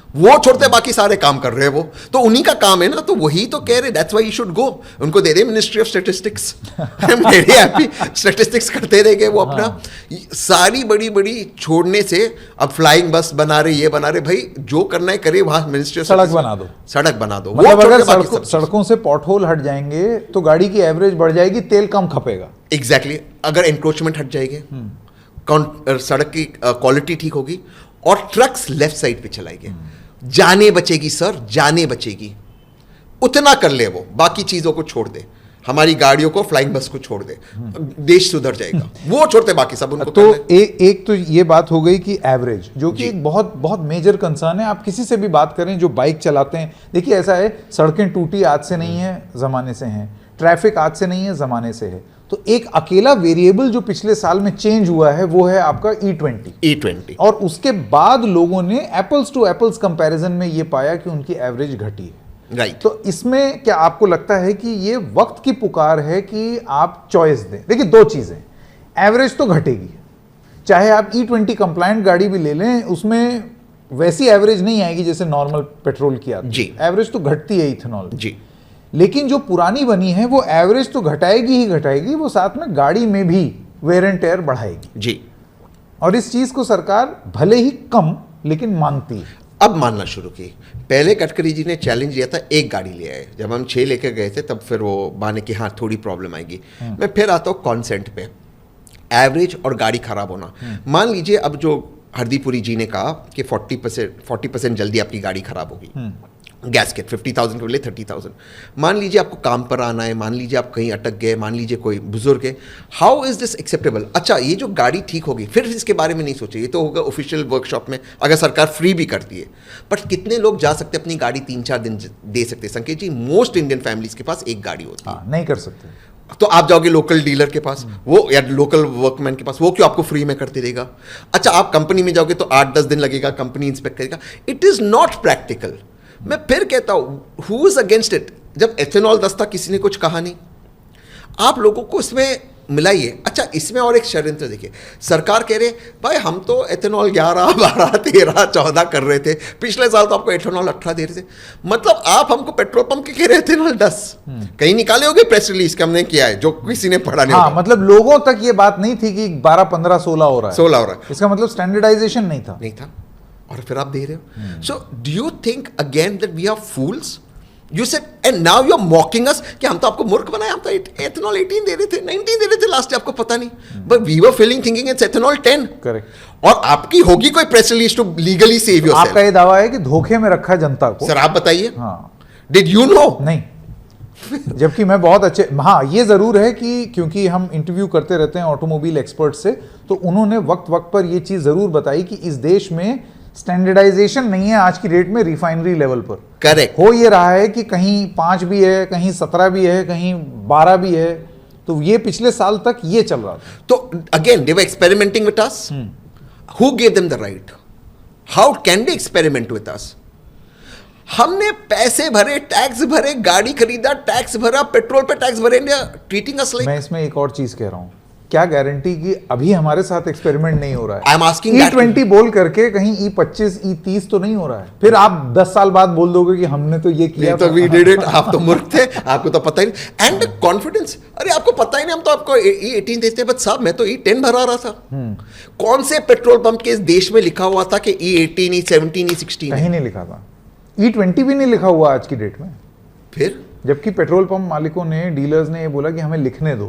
वो छोड़ते बाकी सारे काम कर रहे हैं। वो तो उन्हीं का काम है ना, तो वही तो कह रहे, that's why you should go. उनको दे दे ministry of statistics, I am very happy. Statistics करते रहेंगे वो अपना। सारी बड़ी बड़ी छोड़ने से अब फ्लाइंग बस बना रहे, ये बना रहे। भाई जो करना है करे, वहां मिनिस्ट्री ऑफ सड़क बना दो, सड़क बना दो। मतलब अगर सड़कों से पॉटहोल हट जाएंगे तो गाड़ी की एवरेज बढ़ जाएगी, तेल कम खपेगा। एग्जैक्टली। अगर एनक्रोचमेंट हट जाएंगे, सड़क की क्वालिटी ठीक होगी, और ट्रक्स लेफ्ट साइड पे चलाएंगे, जाने बचेगी सर, जाने बचेगी। उतना कर ले वो, बाकी चीजों को छोड़ दे, हमारी गाड़ियों को, फ्लाइंग बस को छोड़ दे, देश सुधर जाएगा। वो छोड़ते बाकी सब उनको। तो एक तो ये बात हो गई कि एवरेज, जो कि एक बहुत बहुत मेजर कंसर्न है। आप किसी से भी बात करें जो बाइक चलाते हैं, देखिए ऐसा है, सड़कें टूटी आज से नहीं है, जमाने से हैं। ट्रैफिक आज से नहीं है, जमाने से है। तो एक अकेला वेरिएबल जो पिछले साल में चेंज हुआ है वो है आपका E20। और उसके बाद लोगों ने एप्पल्स टू एप्पल्स कंपैरिजन में ये पाया कि उनकी एवरेज घटी है। राइट। तो इसमें क्या आपको लगता है कि ये वक्त की पुकार है कि आप चॉइस दें? देखिए 2 चीजें, एवरेज तो घटेगी, चाहे आप E20 कंप्लायंट गाड़ी भी ले लें, उसमें वैसी एवरेज नहीं आएगी जैसे नॉर्मल पेट्रोल की आती है। एवरेज तो घटती है इथेनॉल जी। लेकिन जो पुरानी बनी है वो एवरेज तो घटाएगी ही घटाएगी, वो साथ में गाड़ी में भी वेयर एंड टेयर बढ़ाएगी जी। और इस चीज को सरकार भले ही कम लेकिन मानती है। अब मानना शुरू की। पहले गडकरी जी ने चैलेंज दिया था, एक गाड़ी ले आए। जब हम 6 लेकर गए थे तब फिर वो माने कि हाँ थोड़ी प्रॉब्लम आएगी। मैं फिर आता हूँ कॉन्सेंट पे, एवरेज और गाड़ी खराब होना। मान लीजिए अब जो हरदीपुरी जी ने कहा कि 40% जल्दी आपकी गाड़ी खराब होगी, गैसकेट 50,000 के बदले 30,000। मान लीजिए आपको काम पर आना है, मान लीजिए आप कहीं अटक गए, मान लीजिए कोई बुजुर्ग है, हाउ इज दिस एक्सेप्टेबल? अच्छा, ये जो गाड़ी ठीक होगी, फिर इसके बारे में नहीं सोचे, ये तो होगा ऑफिशियल वर्कशॉप में, अगर सरकार फ्री भी करती है। बट कितने लोग जा सकते अपनी गाड़ी 3-4 दिन दे सकते? संकेत जी, मोस्ट इंडियन फैमिलीज के पास एक गाड़ी होती है। नहीं कर सकते। तो आप जाओगे लोकल डीलर के पास, वो या लोकल वर्कमैन के पास, वो क्यों आपको फ्री में करते देगा? अच्छा, आप कंपनी में जाओगे तो 8-10 दिन लगेगा, कंपनी इंस्पेक्ट करेगा। It is not practical. मैं फिर कहता हूं, हु इज अगेंस्ट इट? जब एथेनॉल 10 था, किसी ने कुछ कहा नहीं। आप लोगों को इसमें मिलाइए। अच्छा, इसमें और एक षड्यंत्र देखिए, सरकार कह रहे भाई हम तो एथेनॉल 11, 12, 13, 14 कर रहे थे, पिछले साल तो आपको एथेनॉल 18 दे रहे थे। मतलब आप हमको पेट्रोल पंप के कह रहे थे एथेनॉल 10। कहीं निकाले होगे प्रेस रिलीज कि हमने किया है, जो किसी ने पढ़ा नहीं। हाँ, मतलब लोगों तक ये बात नहीं थी कि 12, 15, 16 हो रहा है। 16 हो रहा है, इसका मतलब स्टैंडर्डाइजेशन नहीं था। और फिर आप दे रहे हो। So do you think again that we are fools? You said, and now you're mocking us कि हम तो आपको मूर्ख बनाए, हम तो एथेनॉल 18 दे रहे थे, 19 दे रहे थे लास्ट, आपको पता नहीं, but we were thinking it's ethanol 10. Correct. और आपकी होगी कोई press release to legally save yourself. आपका ये दावा है कि धोखे में रखा जनता को। सर आप बताइए, हाँ, डिड यू नो? नहीं, जबकि मैं बहुत अच्छे, हाँ ये जरूर है कि क्योंकि हम इंटरव्यू करते रहते हैं ऑटोमोबाइल एक्सपर्ट से, तो उन्होंने वक्त वक्त पर ये चीज जरूर बताई कि इस देश में स्टैंडर्डाइजेशन नहीं है आज की डेट में रिफाइनरी लेवल पर। करेक्ट। हो ये रहा है कि कहीं 5 भी है, कहीं 17 भी है, कहीं 12 भी है, तो ये पिछले साल तक ये चल रहा था। तो again they were experimenting with us, who gave them the right? How can they experiment with us? हमने पैसे भरे, टैक्स भरे, गाड़ी खरीदा, टैक्स भरा, पेट्रोल पे टैक्स भरे, इंडिया ट्रीटिंग अस लाइक। मैं इसमें एक और चीज कह रहा हूं, क्या गारंटी कि अभी हमारे साथ एक्सपेरिमेंट नहीं हो रहा है? आई एम आस्किंग E20 बोल करके कहीं E25 E30 तो नहीं हो रहा है? फिर आप 10 साल बाद बोल दोगे कि हमने तो ये किया, तो वी डिड इट, आप तो मूर्ख थे, आपको तो पता ही नहीं। एंड कॉन्फिडेंस, अरे आपको पता ही नहीं, हम तो आपको E18 देते हैं, बट साहब मैं तो E10 भरा रहा था। कौन से पेट्रोल पंप के इस देश में लिखा हुआ था कि E18 E17 E16? कहीं नहीं लिखा था। E20 भी नहीं लिखा हुआ आज की डेट में। फिर जबकि पेट्रोल पंप मालिकों ने, डीलर्स ने ये बोला कि हमें लिखने दो,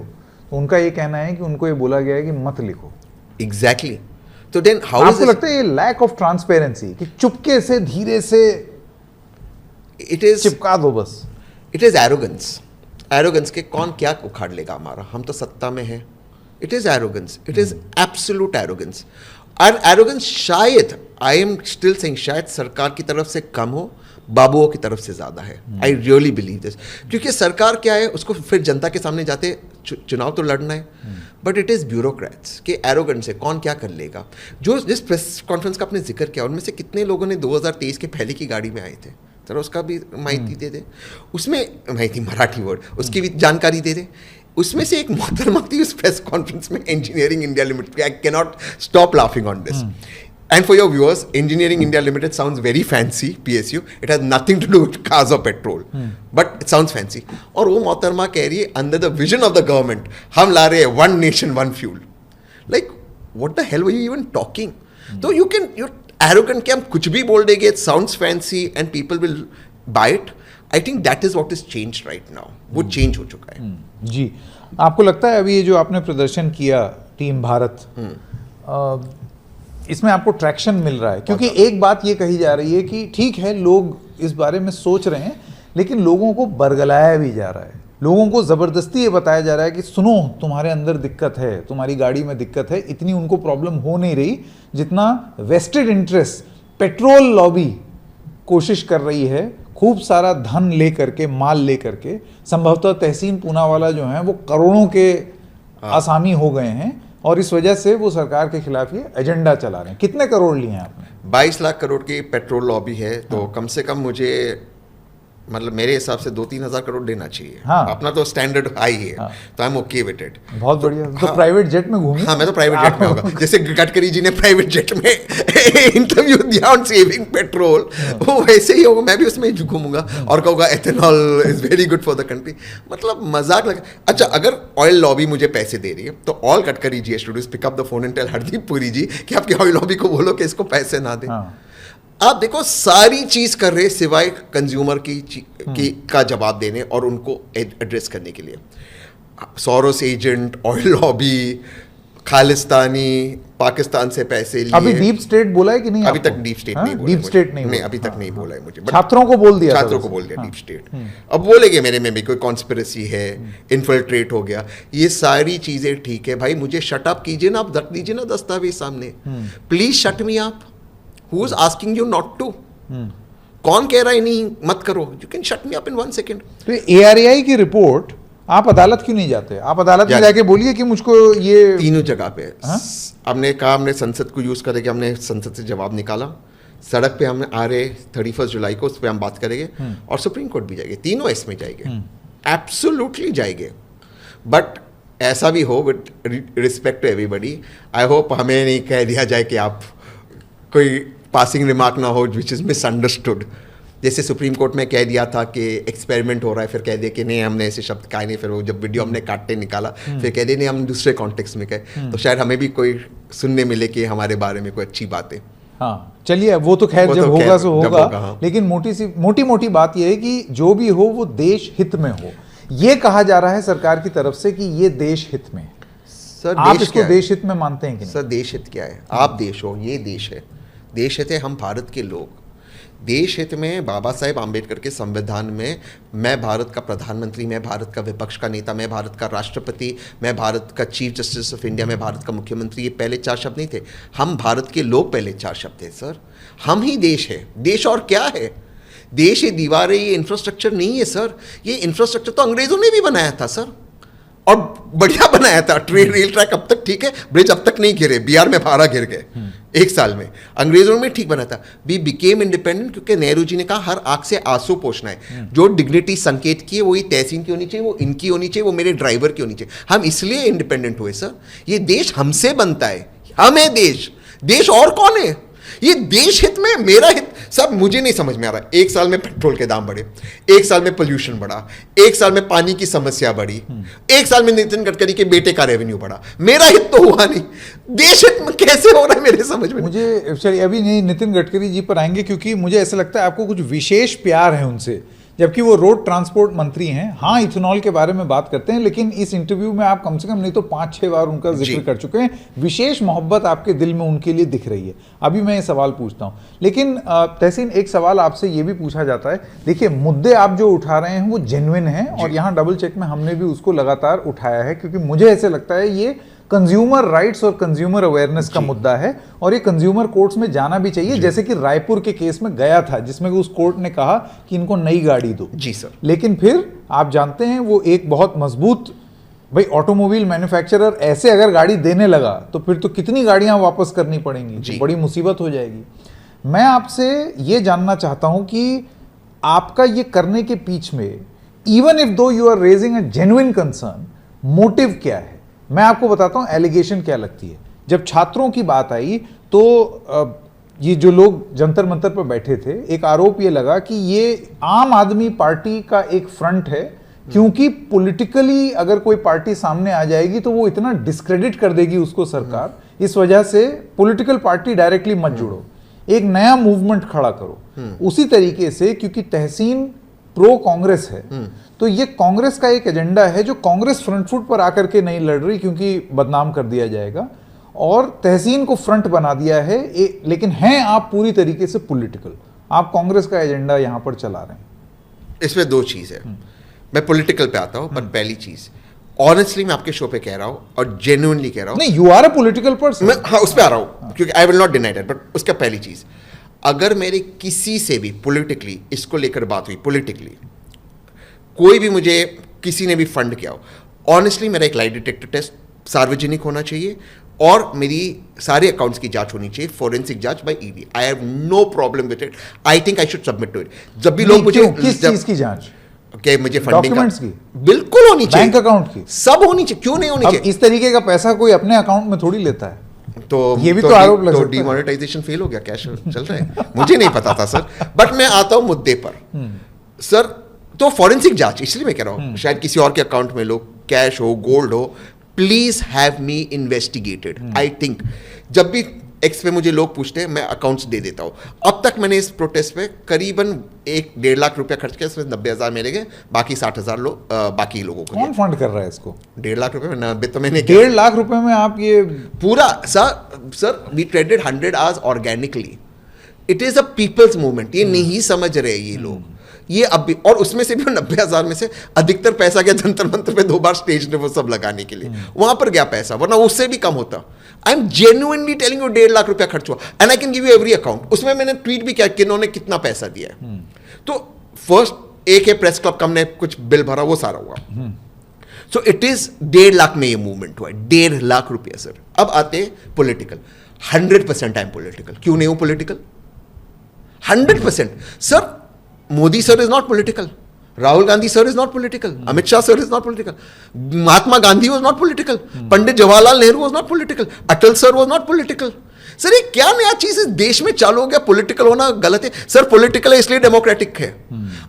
तो उनका ये कहना है कि उनको ये बोला गया है कि मत लिखो। एग्जैक्टली। तो देन हाउ आपको लगता है ये लैक ऑफ ट्रांसपेरेंसी कि चुपके से धीरे से इट इज, चिपका दो बस? It is arrogance. एरोगेंस के कौन क्या उखाड़ लेगा हमारा, हम तो सत्ता में है। It is arrogance, it is absolute arrogance. और एरोगेंस शायद, आई एम स्टिल सेइंग, शायद सरकार की तरफ से कम हो, बाबुओं की तरफ से ज्यादा है। आई रियली बिलीव दिस, क्योंकि सरकार क्या है, उसको फिर जनता के सामने जाते चुनाव तो लड़ना है, बट इट इज ब्यूरोक्रेट्स के एरोगेंट से कौन क्या कर लेगा। जो जिस प्रेस कॉन्फ्रेंस का आपने जिक्र किया, उनमें से कितने लोगों ने 2023 के पहले की गाड़ी में आए थे? जरा उसका भी माहिती दे दे, उसमें माहिती मराठी वर्ड, उसकी भी जानकारी दे दे। उसमें से एक मोहतरमा थी उस प्रेस कॉन्फ्रेंस में, engineering India limited. I can not stop laughing on this. And for your viewers, Engineering India Limited sounds very fancy, PSU. It has nothing to do with cars or petrol. But it sounds fancy. और वो मोहतरमा कह रही है, under the vision of the government, हम ला रहे हैं one nation, one fuel. Like, what the hell were you even talking? So you're arrogant कि हम कुछ भी बोल देंगे, it sounds fancy and people will buy it. I think that is what is changed right now. वो change हो चुका है। जी, आपको लगता है अभी ये जो आपने प्रदर्शन किया टीम भारत, इसमें आपको ट्रैक्शन मिल रहा है? क्योंकि एक बात ये कही जा रही है कि ठीक है लोग इस बारे में सोच रहे हैं, लेकिन लोगों को बरगलाया भी जा रहा है, लोगों को ज़बरदस्ती ये बताया जा रहा है कि सुनो तुम्हारे अंदर दिक्कत है, तुम्हारी गाड़ी में दिक्कत है। इतनी उनको प्रॉब्लम हो नहीं रही जितना वेस्टेड इंटरेस्ट पेट्रोल लॉबी कोशिश कर रही है, खूब सारा धन ले करके, माल ले करके। संभवतः तहसीन पूनावाला जो हैं वो करोड़ों के आसामी हो गए हैं, और इस वजह से वो सरकार के खिलाफ ये एजेंडा चला रहे हैं। कितने करोड़ लिए हैं आपने? 22 लाख करोड़ की पेट्रोल लॉबी है, तो कम से कम मुझे, मतलब मेरे हिसाब से 2-3 हज़ार करोड़ देना चाहिए। हाँ। अपना तो स्टैंडर्ड हाई है, तो I am okay with it. बहुत बढ़िया। तो प्राइवेट जेट में घूमिए। हाँ, मैं तो प्राइवेट जेट में होगा, जैसे गडकरी जी ने प्राइवेट जेट में इंटरव्यू दिया ऑन सेविंग पेट्रोल, वो वैसे ही होगा, मैं भी उसमें घूमूंगा और कहूँगा ethanol is very good for the country. मतलब मजाक लगा। अच्छा, अगर ऑयल लॉबी मुझे पैसे दे रही है, तो all Gadkari ji studios pick up the phone and tell Hardeep Puri ji कि आपकी ऑयल लॉबी को बोलो कि इसको पैसे ना दे। आप देखो सारी चीज कर रहे सिवाय कंज्यूमर की का जवाब देने और उनको एड्रेस करने के लिए। Soros agent, oil lobby, Khalistani, Pakistan से पैसे लिए। अभी डीप स्टेट बोला है कि नहीं? अभी तक डीप स्टेट नहीं बोला। डीप स्टेट नहीं, अभी तक नहीं बोला है मुझे। छात्रों को बोल दिया, छात्रों को बोल दिया डीप स्टेट। अब बोलेंगे मेरे में भी कोई कॉन्स्पिरेसी है, इन्फिल्ट्रेट हो गया, ये सारी चीजें ठीक है भाई, मुझे शट अप कीजिए ना, आप रख दीजिए ना दस्तावेज सामने, please shut me up. Who is asking you not to? कौन कह रहा है नहीं मत करो? You can shut me up in 1 second. तो ARAI की रिपोर्ट, आप अदालत क्यों नहीं जाते? आप अदालत में जाके बोलिए कि मुझको ये तीनों जगह पे हमने कहा, हमने संसद को यूज करेंगे, हमने संसद से जवाब निकाला, सड़क पे हम आ रहे 31 जुलाई को, उस पर हम बात करेंगे, और सुप्रीम कोर्ट भी जाएंगे, तीनों इसमें जाएंगे, एब्सोल्युटली जाएंगे। बट ऐसा भी हो, with respect to everybody, I hope हमें नहीं कह दिया जाए कि आप कोई पासिंग रिमार्क ना हो विच इज़ मिसअंडरस्टूड। जैसे सुप्रीम कोर्ट में कह दिया था कि एक्सपेरिमेंट हो रहा है, फिर कह दिया कि नहीं हमने ऐसे शब्द कहा नहीं, फिर वो जब वीडियो हमने काटते निकाला फिर कह दिया नहीं हम दूसरे कॉन्टेक्स्ट में कहे, तो शायद हमें भी कोई सुनने मिले कि हमारे बारे में कोई अच्छी बात है। हाँ चलिए, वो तो खैर वो जब तो होगा खैर सो जब होगा, होगा, हाँ। लेकिन मोटी मोटी बात यह है कि जो भी हो वो देश हित में हो। ये कहा जा रहा है सरकार की तरफ से कि ये देश हित में है। सर आप देश इसको क्या है? देश हित में मानते हैं कि नहीं? सर देश हित क्या है? आप देश हो, ये देश है। देश हित है हम भारत के लोग। देश हित में बाबा साहेब आम्बेडकर के संविधान में मैं भारत का प्रधानमंत्री, मैं भारत का विपक्ष का नेता, मैं भारत का राष्ट्रपति, मैं भारत का चीफ जस्टिस ऑफ इंडिया, मैं भारत का मुख्यमंत्री, ये पहले 4 शब्द नहीं थे। हम भारत के लोग पहले 4 शब्द थे सर। हम ही देश है। देश और क्या है? देश ये दीवारें, ये इंफ्रास्ट्रक्चर नहीं है सर। ये इंफ्रास्ट्रक्चर तो अंग्रेजों ने भी बनाया था सर, और बढ़िया बनाया था। ट्रेन रेल ट्रैक अब तक ठीक है, ब्रिज अब तक नहीं गिरे। बिहार में 12 गिर गए 1 साल में। अंग्रेजों ने ठीक बनाया था। वी बिकेम इंडिपेंडेंट क्योंकि नेहरू जी ने कहा हर आंख से आंसू पोंछना है। जो डिग्निटी संकेत की है वही तहसीन की होनी चाहिए, वो इनकी होनी चाहिए, वो मेरे ड्राइवर की होनी चाहिए। हम इसलिए इंडिपेंडेंट हुए सर। ये देश हमसे बनता है, हम है देश। देश और कौन है? ये देश हित में, मेरा हित सब मुझे नहीं समझ में आ रहा। 1 साल में पेट्रोल के दाम बढ़े, 1 साल में पोल्यूशन बढ़ा, 1 साल में पानी की समस्या बढ़ी, 1 साल में नितिन गडकरी के बेटे का रेवेन्यू बढ़ा। मेरा हित तो हुआ नहीं। देश हित में कैसे हो रहा है मेरे समझ में? मुझे चलिए अभी नहीं नितिन गडकरी जी पर आएंगे, क्योंकि मुझे ऐसा लगता है आपको कुछ विशेष प्यार है उनसे, जबकि वो रोड ट्रांसपोर्ट मंत्री हैं। हाँ, इथेनॉल के बारे में बात करते हैं, लेकिन इस इंटरव्यू में आप कम से कम नहीं तो 5-6 बार उनका जिक्र कर चुके हैं। विशेष मोहब्बत आपके दिल में उनके लिए दिख रही है। अभी मैं ये सवाल पूछता हूँ, लेकिन तहसीन एक सवाल आपसे ये भी पूछा जाता है। देखिए, मुद्दे आप जो उठा रहे हैं वो जेन्युइन हैं, और यहाँ डबल चेक में हमने भी उसको लगातार उठाया है, क्योंकि मुझे ऐसे लगता है ये कंज्यूमर राइट्स और कंज्यूमर अवेयरनेस का मुद्दा है, और ये कंज्यूमर कोर्ट्स में जाना भी चाहिए, जैसे कि रायपुर के केस में गया था, जिसमें उस कोर्ट ने कहा कि इनको नई गाड़ी दो। जी सर। लेकिन फिर आप जानते हैं वो एक बहुत मजबूत, भाई ऑटोमोबाइल मैन्युफैक्चरर ऐसे अगर गाड़ी देने लगा तो फिर तो कितनी गाड़ियां वापस करनी पड़ेंगी, तो बड़ी मुसीबत हो जाएगी। मैं आपसे ये जानना चाहता हूं कि आपका ये करने के पीछे में, even if though you are raising a genuine concern, motive क्या है? मैं आपको बताता हूं एलिगेशन क्या लगती है। जब छात्रों की बात आई तो ये जो लोग जंतर मंतर पर बैठे थे, एक आरोप ये लगा कि ये आम आदमी पार्टी का एक फ्रंट है, क्योंकि पॉलिटिकली अगर कोई पार्टी सामने आ जाएगी तो वो इतना डिस्क्रेडिट कर देगी उसको सरकार, इस वजह से पॉलिटिकल पार्टी डायरेक्टली मत जुड़ो, एक नया मूवमेंट खड़ा करो। उसी तरीके से क्योंकि तहसीन प्रो कांग्रेस है, तो ये कांग्रेस का एक एजेंडा है जो कांग्रेस फ्रंट फुट पर आकर के नहीं लड़ रही, क्योंकि बदनाम कर दिया जाएगा, और तहसीन को फ्रंट बना दिया है। लेकिन हैं आप पूरी तरीके से पॉलिटिकल, आप कांग्रेस का एजेंडा यहां पर चला रहे हैं। इसमें 2 चीज है। मैं पॉलिटिकल पे आता हूं, पर पहली चीज ऑनेस्टली मैं आपके शो पे कह रहा हूं और जेन्युइनली कह रहा हूं। नहीं, you are a political person. मैं हाँ उस पे आ रहा हूं, क्योंकि I will not deny that. But उसका पहली चीज, अगर मेरे किसी से भी पॉलिटिकली इसको लेकर बात हुई, पॉलिटिकली कोई भी मुझे किसी ने भी फंड किया हो, ऑनेस्टली मेरा एक लाई डिटेक्टर टेस्ट सार्वजनिक होना चाहिए, और मेरी सारे अकाउंट्स की जांच होनी चाहिए, फोरेंसिक जांच by ED. I have no problem with it. I think I should submit to it. जब भी लोग मुझे किस चीज की जांच? क्या मुझे फंडिंग डॉक्यूमेंट्स की बिल्कुल होनी चाहिए, बैंक अकाउंट की सब होनी चाहिए। क्यों नहीं होनी अब चाहिए? इस तरीके का पैसा कोई अपने अकाउंट में थोड़ी लेता है, तो ये भी तो आरोप लग तो सकता है। डिमोनेटाइजेशन फेल हो गया, कैश चल रहा है? मुझे नहीं पता था सर। बट मैं आता हूं मुद्दे पर सर। तो फॉरेंसिक जांच इसलिए मैं कह रहा हूं, शायद किसी और के अकाउंट में लो, कैश हो, गोल्ड हो, please have me investigated. I think जब भी एक्स पे मुझे लोग पूछते हैं, मैं अकाउंट्स दे देता हूं। अब तक मैंने इस प्रोटेस्ट पे करीबन 1-1.5 लाख रुपया खर्च किया, इसमें 90,000 मेरे गए, बाकी 60,000 बाकी लोगों को। कौन फंड कर रहा है इसको? 1.5 लाख रुपए में 90 तो मैंने 1.5 लाख रुपए में आप ये पूरा sir we traded 100 hours organically. It is a people's movement. ये नहीं समझ रहे ये लोग, ये अब भी। और उसमें से भी 90,000 में से अधिकतर पैसा गया जंतर मंतर पे 2 बार स्टेज ने वो सब लगाने के लिए, वहां पर गया पैसा, वरना उससे भी कम होता। I am genuinely telling you 1.5 lakh रुपया खर्च हुआ, and I can give you every account. उसमें मैंने ट्वीट भी किया कि इन्होंने कितना पैसा दिया है। तो फर्स्ट एक है प्रेस क्लब का हमने कुछ बिल भरा, वो सारा हुआ। सो इट इज 1.5 लाख में ये मूवमेंट हुआ है, 1.5 लाख रुपया सर। अब आते पॉलिटिकल। 100% I am political. क्यों नहीं हूं political? 100% sir. Modi sir is not political, Rahul Gandhi sir is not political, Amit Shah sir is not political, Mahatma Gandhi was not political, Pandit Jawaharlal Nehru was not political, Atal sir was not political. Sir ये क्या नया चीज इस देश में चालू हो गया? पॉलिटिकल होना गलत है सर। पॉलिटिकल है इसलिए डेमोक्रेटिक है।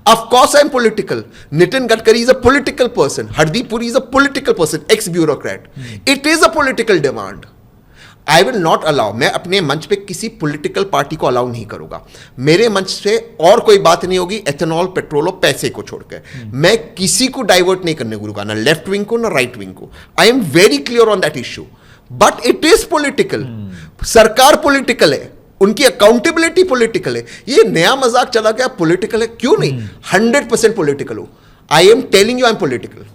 Of course I am political. Nitin Gadkari is a political person, Hardeep Puri is a political person, x bureaucrat. It is a political demand. I will not allow, मैं अपने मंच पे किसी पॉलिटिकल पार्टी को अलाउ नहीं करूंगा। मेरे मंच से और कोई बात नहीं होगी एथेनॉल, पेट्रोल और पैसे को छोड़कर। मैं किसी को डाइवर्ट नहीं करने दूंगा, ना लेफ्ट विंग को ना राइट विंग को। आई am very clear on that issue, but it is political. सरकार पॉलिटिकल है, उनकी अकाउंटेबिलिटी पॉलिटिकल है। ये नया मजाक चला गया पॉलिटिकल है, क्यों नहीं? 100% पॉलिटिकल हूं। I am telling you I am political,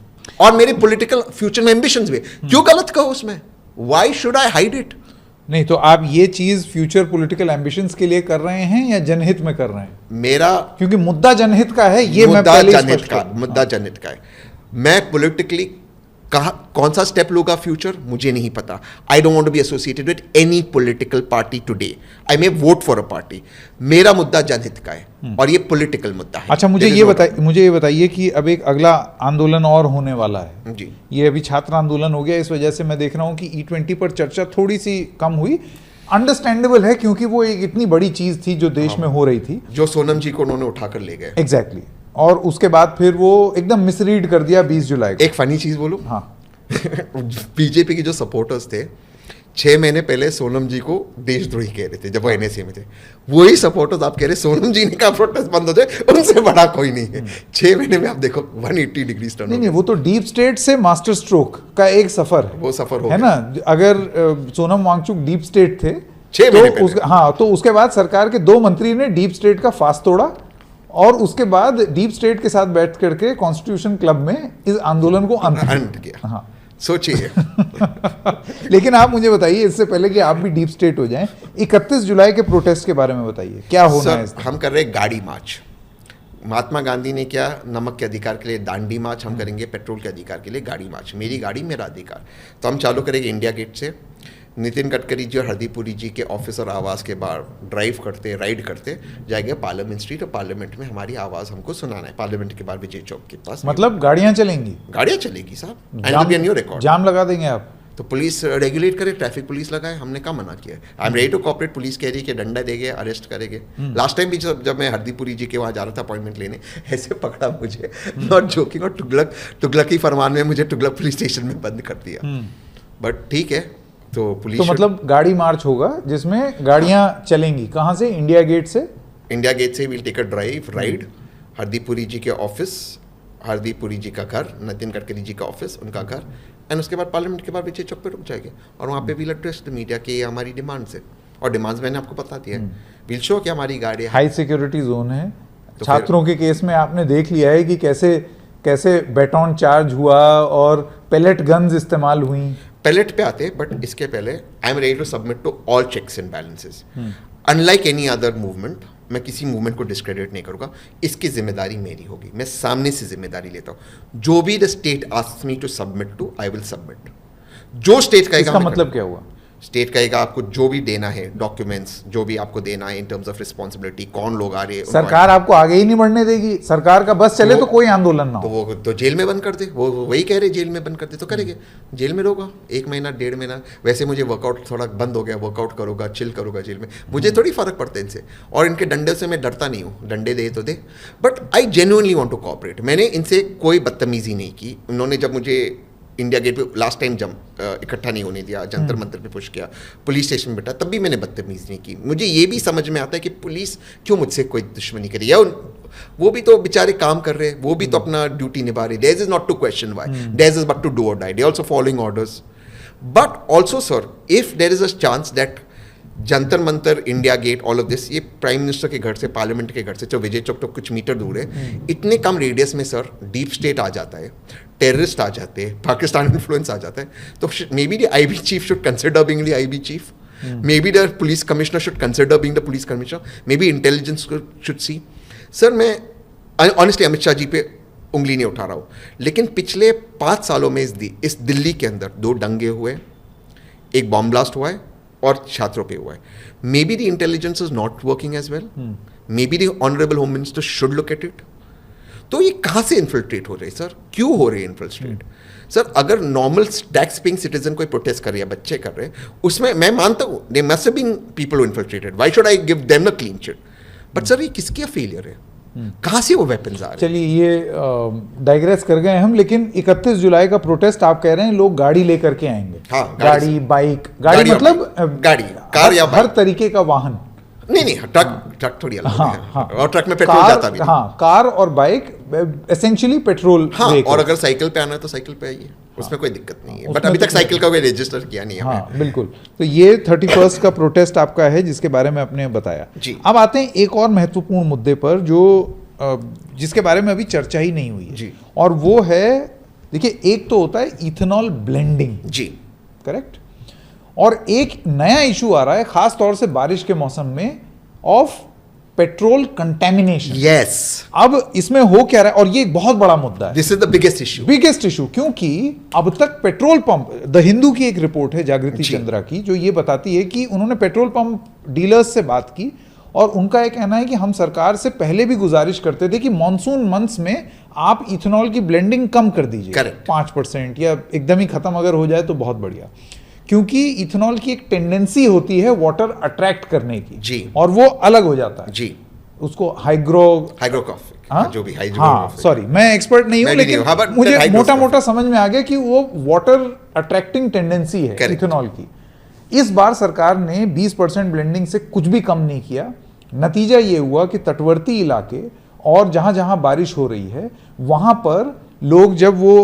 और मेरे पॉलिटिकल फ्यूचर में एम्बिशंस भी। क्यों गलत कहो उसमें? Why should I hide it? नहीं तो आप ये चीज फ्यूचर पॉलिटिकल एम्बिशंस के लिए कर रहे हैं या जनहित में कर रहे हैं? मेरा क्योंकि मुद्दा जनहित का है, ये मैं मुद्दा पहले ही जनहित स्पष्ट का, कर- मुद्दा जनहित का है। मैं पॉलिटिकली कौन सा स्टेप लूंगा फ्यूचर मुझे नहीं पता। I don't want to be associated with any political party today. I may vote for a party. मेरा मुद्दा जनहित का है और ये पॉलिटिकल मुद्दा है। अच्छा, मुझे ये बताइए कि अब एक अगला आंदोलन और होने वाला है जी। ये अभी छात्र आंदोलन हो गया, इस वजह से मैं देख रहा हूं कि E20 पर चर्चा थोड़ी सी कम हुई। अंडरस्टैंडेबल है, क्योंकि वो एक इतनी बड़ी चीज थी जो देश में हो रही थी। जो सोनम जी को उन्होंने उठाकर ले गए। एग्जैक्टली और उसके बाद फिर वो एकदम मिसरीड कर दिया 20 जुलाई को। एक फनी चीज बोलूं, हाँ बीजेपी के जो सपोर्टर्स थे 6 महीने पहले सोनम जी को देशद्रोही कह रहे थे जब वो एनएसए में थे। वही सपोर्टर्स आप कह रहे सोनम जी ने कहा प्रोटेस्ट बंद हो जाए, उनसे बड़ा कोई नहीं है। 6 महीने में आप देखो 180 डिग्री टर्न। नहीं, वो तो डीप स्टेट से मास्टर स्ट्रोक का एक सफर है। वो सफर हो है गया। ना? अगर सोनम वांगचुक डीप स्टेट थे 6 महीने पहले। हाँ, तो उसके बाद सरकार के 2 मंत्री ने डीप स्टेट का फास्ट तोड़ा और उसके बाद डीप स्टेट के साथ बैठ करके कॉन्स्टिट्यूशन क्लब में इस आंदोलन को अंत किया। हाँ सोचिए। लेकिन आप मुझे बताइए, इससे पहले कि आप भी डीप स्टेट हो जाएं, 31 जुलाई के प्रोटेस्ट के बारे में बताइए, क्या होना है सर, हम कर रहे हैं गाड़ी मार्च। महात्मा गांधी ने क्या नमक के अधिकार के लिए दांडी मार्च, हम करेंगे पेट्रोल के अधिकार के लिए गाड़ी मार्च। मेरी गाड़ी मेरा अधिकार। तो हम चालू करेंगे इंडिया गेट से। नितिन गडकरी जी और हरदीप पुरी जी के ऑफिस और आवास के बाहर ड्राइव करते, राइड करते जाएंगे पार्लियामेंट स्ट्रीट, और पार्लियामेंट में हमारी आवाज़ हमको सुनाना है। पार्लियामेंट के बाहर विजय चौक के पास मतलब गाड़ियां चलेंगी, गाड़ियाँ चलेगी साहब, एंड न्यू रिकॉर्ड। जाम लगा देंगे आप? तो पुलिस रेगुलेट करे, ट्रैफिक पुलिस लगाए, हमने क्या मना किया? I am ready to cooperate. Police कह रही है कि डंडा देंगे, अरेस्ट करेंगे। लास्ट टाइम भी जब मैं हरदीप पुरी जी के वहाँ जा रहा था अपॉइंटमेंट लेने, ऐसे पकड़ा मुझे, नॉट जोकिंग, और तुगलकी फरमान में मुझे तुगलक पुलिस स्टेशन में बंद कर दिया। बट ठीक है, तो पुलिस तो मतलब गाड़ी मार्च होगा जिसमें गाड़ियां चलेंगी। कहाँ से? इंडिया गेट से? इंडिया गेट से will take a drive ride, Hardeep Puri ji के ऑफिस, हरदीप पुरी जी का घर, नितिन गडकरी जी का ऑफिस, उनका घर, एंड उसके बाद पार्लियामेंट के बाद विजय चौक पे रुक जाएंगे। और वहाँ पे विल एड्रेस द मीडिया की हमारी डिमांड्स है, और डिमांड्स मैंने आपको बता दिया है। विल शो कि हमारी गाड़ी हाई सिक्योरिटी जोन है। तो छात्रों के केस में आपने देख लिया है कि कैसे बैटन चार्ज हुआ और पेलेट गन्स इस्तेमाल हुई। पैलेट पे आते, बट इसके पहले I am ready to submit to all checks and balances. Unlike any other movement, मैं किसी मूवमेंट को डिस्क्रेडिट नहीं करूंगा। इसकी जिम्मेदारी मेरी होगी, मैं सामने से जिम्मेदारी लेता हूं। जो भी the state asks me to submit to, I will submit. जो स्टेट कहेगा, इसका मतलब क्या हुआ? स्टेट कहेगा आपको जो भी देना है डॉक्यूमेंट्स, जो भी आपको देना है इन टर्म्स ऑफ रिस्पॉन्सिबिलिटी, कौन लोग आ रहे हैं, सरकार आपको आगे ही नहीं बढ़ने देगी। सरकार का बस चले तो कोई आंदोलन ना तो हो। वो तो जेल में बंद कर दे। वो वही कह रहे जेल में बंद कर दे, तो करेंगे। जेल में रहोगा 1 महीना 1.5 महीना। वैसे मुझे वर्कआउट थोड़ा बंद हो गया, वर्कआउट करूँगा, चिल करूँगा जेल में, मुझे थोड़ी फर्क पड़ता है इनसे। और इनके डंडे से मैं डरता नहीं हूँ, डंडे दे तो दे, but I genuinely want to cooperate. मैंने इनसे कोई बदतमीजी नहीं की। उन्होंने जब मुझे इंडिया गेट पे लास्ट टाइम जब इकट्ठा नहीं होने दिया, जंतर मंतर पे पुश किया, पुलिस स्टेशन में बैठा, तब भी मैंने बदतमीजी नहीं की। मुझे ये भी समझ में आता है कि पुलिस क्यों मुझसे कोई दुश्मनी करे, या वो भी तो बेचारे काम कर रहे हैं, वो भी तो अपना ड्यूटी निभा रहे। There is not to question why, there is but to do और die, they also following orders. But also sir, if there is a chance that Jantar Mantar, India Gate, all of this, ये prime minister के घर से, parliament के घर से, जो विजय चौक तो कुछ मीटर दूर है, इतने कम रेडियस में सर डीप स्टेट आ जाता है, टेररिस्ट आ जाते हैं, पाकिस्तान इन्फ्लुएंस आ जाता है, तो may be the IB chief should consider being the IB chief, may be the police commissioner should consider being the police commissioner, may be intelligence should see. Sir मैं honestly Amit Shah ji पे उंगली नहीं उठा रहा हूँ, लेकिन पिछले 5 सालों में इस दिल्ली के अंदर 2 दंगे हुए, एक बॉम्ब ब्लास्ट हुआ है और छात्रों पे हुआ है। Maybe the intelligence is not working as well, maybe the honourable home minister should look at it. तो ये कहाँ से इन्फिल्ट्रेट हो रहे हैं सर, क्यों हो रहे हैं इन्फिल्ट्रेट? सर अगर नॉर्मल टैक्स पेइंग सिटीजन कोई प्रोटेस्ट कर रही है, बच्चे कर रहे हैं, उसमें मैं मानता हूँ they must have been people who infiltrated, why should I give them a clean chit? But sir ये किसकी फेलियर है? कहां से वो वेपन्स आ रहे हैं? चलिए ये डाइग्रेस कर गए हम, लेकिन 31 जुलाई का प्रोटेस्ट आप कह रहे हैं लोग गाड़ी लेकर के आएंगे। हाँ, गाड़ी, बाइक, गाड़ी मतलब गाड़ी, कार या हर तरीके का वाहन। नहीं, ट्रक थोड़ी अलग हाँ, है। हाँ। और ट्रक में पेट्रोल जाता भी नहीं। हाँ, कार और बाइक एसेंशियली पेट्रोल। हाँ, और अगर साइकिल पे आना है तो साइकिल पे आइए, उसमें कोई दिक्कत नहीं है। बट अभी तक साइकिल का कोई रजिस्टर किया नहीं है। हाँ, बिल्कुल। तो ये 31 का प्रोटेस्ट आपका है, जिसके बारे में आपने बताया जी। अब आते हैं एक और महत्वपूर्ण मुद्दे पर जो जिसके बारे में अभी चर्चा ही नहीं हुई है जी। और वो है, देखिए, एक तो होता है इथेनॉल ब्लेंडिंग, जी, करेक्ट, और एक नया इशू आ रहा है खास तौर से बारिश के मौसम में, ऑफ पेट्रोल कंटेमिनेशन। यस, अब इसमें हो क्या रहा है, और ये एक बहुत बड़ा मुद्दा है, this is the biggest issue, क्योंकि अब तक पेट्रोल पंप, द हिंदू की एक रिपोर्ट है जागृति जी। चंद्रा की, जो ये बताती है कि उन्होंने पेट्रोल पंप डीलर्स से बात की और उनका एक कहना है कि हम सरकार से पहले भी गुजारिश करते थे कि मॉनसून मंथ्स में आप इथेनॉल की ब्लेंडिंग कम कर दीजिए, Correct. 5% या एकदम ही खत्म अगर हो जाए तो बहुत बढ़िया, क्योंकि इथेनॉल की एक टेंडेंसी होती है वाटर अट्रैक्ट करने की जी। और वो अलग हो जाता है जी, उसको हाइग्रोकार्बिक, हाइड्रोकॉफिक, जो भी हाँ हाइड्रोकॉफिक। सॉरी, मैं एक्सपर्ट नहीं हूं, मैं भी लेकिन नहीं हूं, हाँ, but मुझे hydrocarbon। मोटा मोटा समझ में आ गया कि वो वाटर अट्रैक्टिंग टेंडेंसी है Correct। इथेनॉल की। इस बार सरकार ने 20% ब्लेंडिंग से कुछ भी कम नहीं किया। नतीजा ये हुआ कि तटवर्ती इलाके और जहां जहां बारिश हो रही है वहां पर लोग जब वो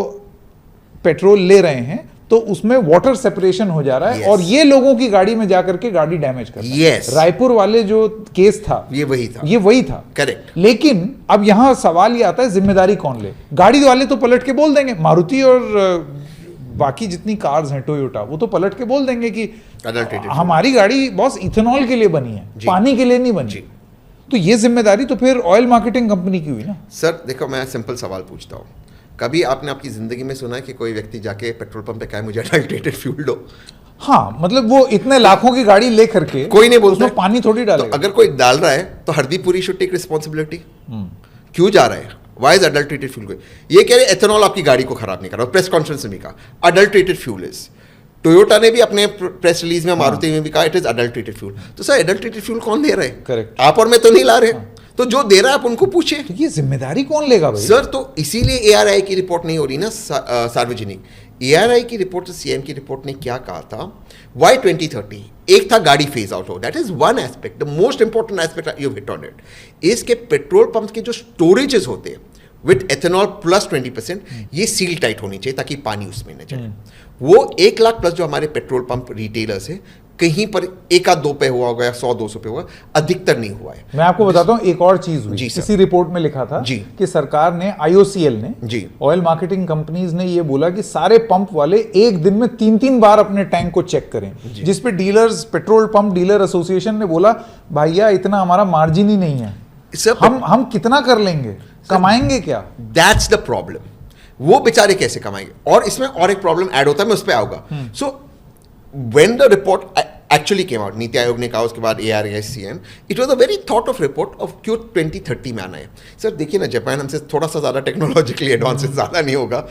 पेट्रोल ले रहे हैं तो उसमें वाटर सेपरेशन हो जा रहा है Yes। और ये लोगों की गाड़ी में जाकर के गाड़ी डैमेज कर रहा है। Yes। रायपुर वाले जो केस था ये वही था। ये वही था, करेक्ट। लेकिन अब यहां सवाल ये आता है जिम्मेदारी कौन ले। गाड़ी वाले तो पलट के बोल देंगे, मारुति और बाकी जितनी कार्स हैं टोयोटा, वो तो पलट के बोल देंगे कि Adulterated हमारी गाड़ी बॉस इथेनॉल के लिए बनी है, जी। पानी के लिए नहीं बनी। जी। तो ये जिम्मेदारी तो फिर ऑयल मार्केटिंग कंपनी की हुई ना। सर देखो, मैं सिंपल सवाल पूछता हूँ, कभी आपने आपकी जिंदगी में सुना है कि कोई व्यक्ति जाके पेट्रोल पंप पे कहे मुझे अडल्ट्रेटेड फ्यूल दो? हाँ, मतलब वो इतने लाखों की गाड़ी ले करके कोई नहीं बोलता उसमें है। पानी थोड़ी तो डालेगा। अगर कोई डाल रहा है तो हरदीपुरी शुड टेक रिस्पॉन्सिबिलिटी। क्यों जा रहा है? Why is adulterated fuel? ये कह रहे एथेनॉल आपकी गाड़ी को खराब नहीं कर रहा, प्रेस कॉन्फ्रेंस में भी कहा अडल्ट्रेटेड फ्यूल इज। टोयोटा ने भी अपने प्रेस रिलीज में, मारुति में भी कहा इट इज अडल्ट्रेटेड फ्यूल। तो सर एडल्ट्रेटेड फ्यूल कौन दे रहे हैं? Correct। आप और मैं तो नहीं ला रहे। तो जो दे रहा है आप उनको पूछे। तो ये जिम्मेदारी कौन लेगा भाई? सर तो इसीलिए एआरआई की रिपोर्ट नहीं हो रही ना सार्वजनिक। एआरआई की रिपोर्ट से सीएम की रिपोर्ट ने क्या कहा था? वाई 2030? एक था गाड़ी फेज आउट हो, that is one aspect. The most important aspect you hit on it is के पेट्रोल पंप के जो स्टोरेजेस होते हैं विद एथेनॉल प्लस 20%, ये सील टाइट होनी चाहिए ताकि पानी उसमें न चढ़े। वो 1 लाख प्लस जो हमारे पेट्रोल पंप रिटेलर्स है, कहीं पर 1-2 पे हुआ होगा या 100-200 पे हुआ, अधिकतर नहीं हुआ है। मैं आपको बताता हूँ एक और चीज हुई। जी सर। इसी रिपोर्ट में लिखा था जी। कि सरकार ने, आईओसीएल ने, जी। ऑयल मार्केटिंग कंपनीज ने ये बोला कि सारे पंप वाले एक दिन में 3-3 बार अपने टैंक को चेक करें, जिस पे dealers, petrol pump dealer association ने बोला भैया इतना हमारा मार्जिन ही नहीं है, सर हम कितना कर लेंगे, कमाएंगे क्या? That's the problem. वो बेचारे कैसे कमाएंगे? और इसमें और एक प्रॉब्लम ऐड होता है, मैं उस पर आऊंगा। So when the report actually came out, NITI Aayog ने कहा, उसके बाद ARY CM, it was a very thought of report of क्यों 2030 में आना है। सर देखिए ना, जापान हमसे थोड़ा सा ज्यादा टेक्नोलॉजिकली एडवांसेस ज्यादा नहीं होगा,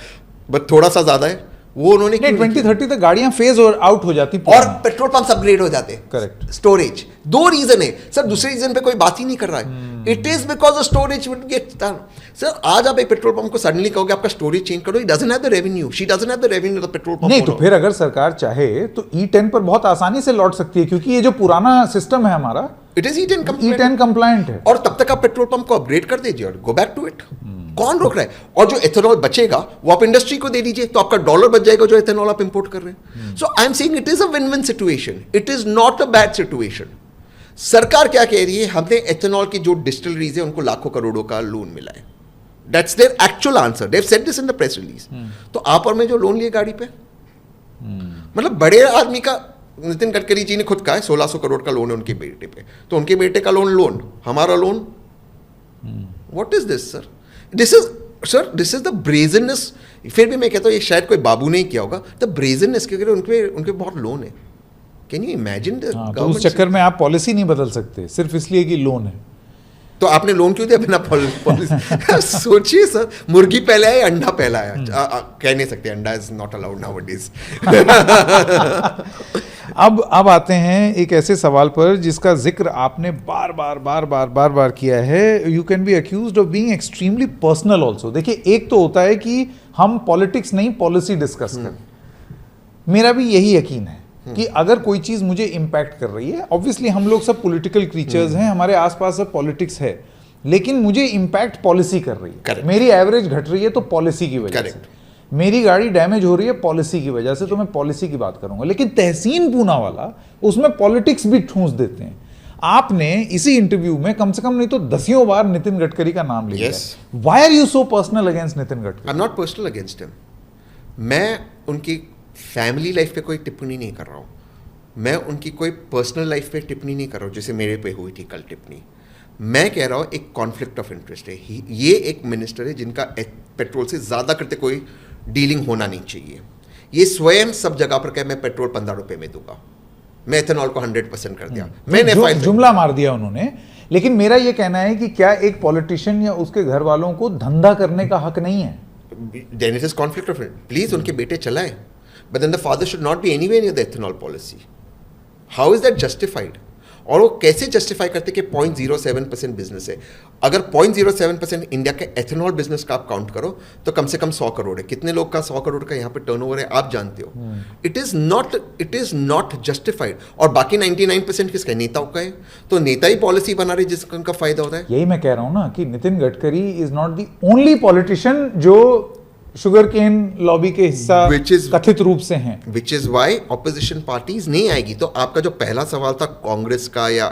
बट थोड़ा सा ज्यादा है। वो उन्होंने नहीं, 2030 तक गाड़ियां फेज आउट हो जाती और पेट्रोल पंप अपग्रेड हो जाते। करेक्ट। स्टोरेज, 2 रीजन है सर, दूसरे रीजन पे कोई बात ही नहीं कर रहा है। It is because the storage would get done. Sir आज आप एक पेट्रोल पंप को सडनली कहोगे आपका स्टोरेज चेंज करो, he doesn't have the revenue, she doesn't have the revenue the petrol pump. नहीं, तो फिर अगर सरकार चाहे तो E10 पर बहुत आसानी से लौट सकती है, क्योंकि ये जो पुराना सिस्टम है हमारा, इट इज E10 कंप्लायंट है। और तब तक आप पेट्रोल पंप को अपग्रेड कर दीजिए और गो बैक टू इट। कौन रोक रहा है? और जो एथेनॉल बचेगा वो आप इंडस्ट्री को दे दीजिए, तो आपका डॉलर बच जाएगा जो एथेनॉल आप इंपोर्ट कर रहे हैं। So I am saying it is a win win situation, it is not a bad situation. सरकार क्या कह रही है? हमने एथेनॉल की जो डिस्टिलरीज है उनको लाखों करोड़ों का लोन मिला है। That's their actual answer, they have said this in the press release. तो आप और मैं जो लोन लिए गाड़ी पे, मतलब बड़े आदमी का, नितिन गडकरी जी ने खुद कहा है 1600 करोड़ का लोन है उनके बेटे पे, तो उनके बेटे का लोन हमारा loan. What is this sir? This is the brazenness. फिर भी मैं कहता हूँ ये शायद कोई बाबू ने ही किया होगा, द ब्रेजननेस, क्योंकि उनके बहुत लोन है। Can you imagine? तो उस चक्कर में आप पॉलिसी नहीं बदल सकते सिर्फ इसलिए कि लोन है। तो आपने लोन क्यों दिया बिना पॉलिसी? सोचिए सर, मुर्गी पहले आया अंडा पहला आया। कह नहीं सकते, अंडा is not allowed now it is. अब आते हैं एक ऐसे सवाल पर जिसका जिक्र आपने बार बार किया है। You can be accused of being extremely personal also. देखिए, एक तो होता है कि हम पॉलिटिक्स नहीं पॉलिसी डिस्कस करें। मेरा भी यही यकीन है कि अगर कोई चीज मुझे इम्पैक्ट कर रही है, ऑब्वियसली हम लोग सब पॉलिटिकल क्रीचर्स हैं, हमारे आसपास सब पॉलिटिक्स है, लेकिन मुझे इम्पैक्ट पॉलिसी कर रही है। Correct. मेरी एवरेज घट रही है तो पॉलिसी की वजह से, मेरी गाड़ी डैमेज हो रही है पॉलिसी की वजह से, तो मैं पॉलिसी की बात करूंगा। लेकिन तहसीन पूनावाला, उसमें पॉलिटिक्स भी ठूंस देते हैं। आपने इसी इंटरव्यू में कम से कम नहीं तो दसियों बार नितिन गडकरी का नाम लिया। Yes. Why are you so personal against Nitin Gadkari? I am not personal against him. मैं उनकी फैमिली लाइफ पे कोई टिप्पणी नहीं कर रहा हूँ, मैं उनकी कोई पर्सनल लाइफ पे टिप्पणी नहीं कर रहा हूँ, जैसे मेरे पे हुई थी कल टिप्पणी। मैं कह रहा हूँ एक कॉन्फ्लिक्ट ऑफ इंटरेस्ट है। ये एक मिनिस्टर है जिनका पेट्रोल से ज़्यादा करते कोई डीलिंग होना नहीं चाहिए। ये स्वयं सब जगह पर कहे मैं पेट्रोल 15 रुपये में दूंगा, मैं एथेनॉल को 100% कर दिया, मैंने जुमला मार दिया उन्होंने। लेकिन मेरा ये कहना है कि क्या एक पॉलिटिशियन या उसके घर वालों को धंधा करने का हक नहीं है? Then it is conflict of interest. Please उनके बेटे चलाएं, but then the father should not be anywhere near the ethanol policy. How is that justified? और वो कैसे जस्टिफाई करते कि 0.07% बिजनेस है? अगर 0.07% इंडिया के एथेनॉल बिजनेस का आप काउंट करो तो कम से कम 100 करोड़ है। कितने लोग का 100 करोड़ का यहाँ पे टर्नओवर है आप जानते हो। It is not justified. और बाकी 99% किसका है? नेताओं का है। तो नेता ही पॉलिसी बना रहे जिसका उनका फायदा होता है। यही मैं कह रहा हूं ना कि Nitin Gadkari is not the only politician जो शुगर केन लॉबी के हिस्सा कथित रूप से हैं। Which is why opposition parties नहीं आएगी। तो आपका जो पहला सवाल था कांग्रेस का या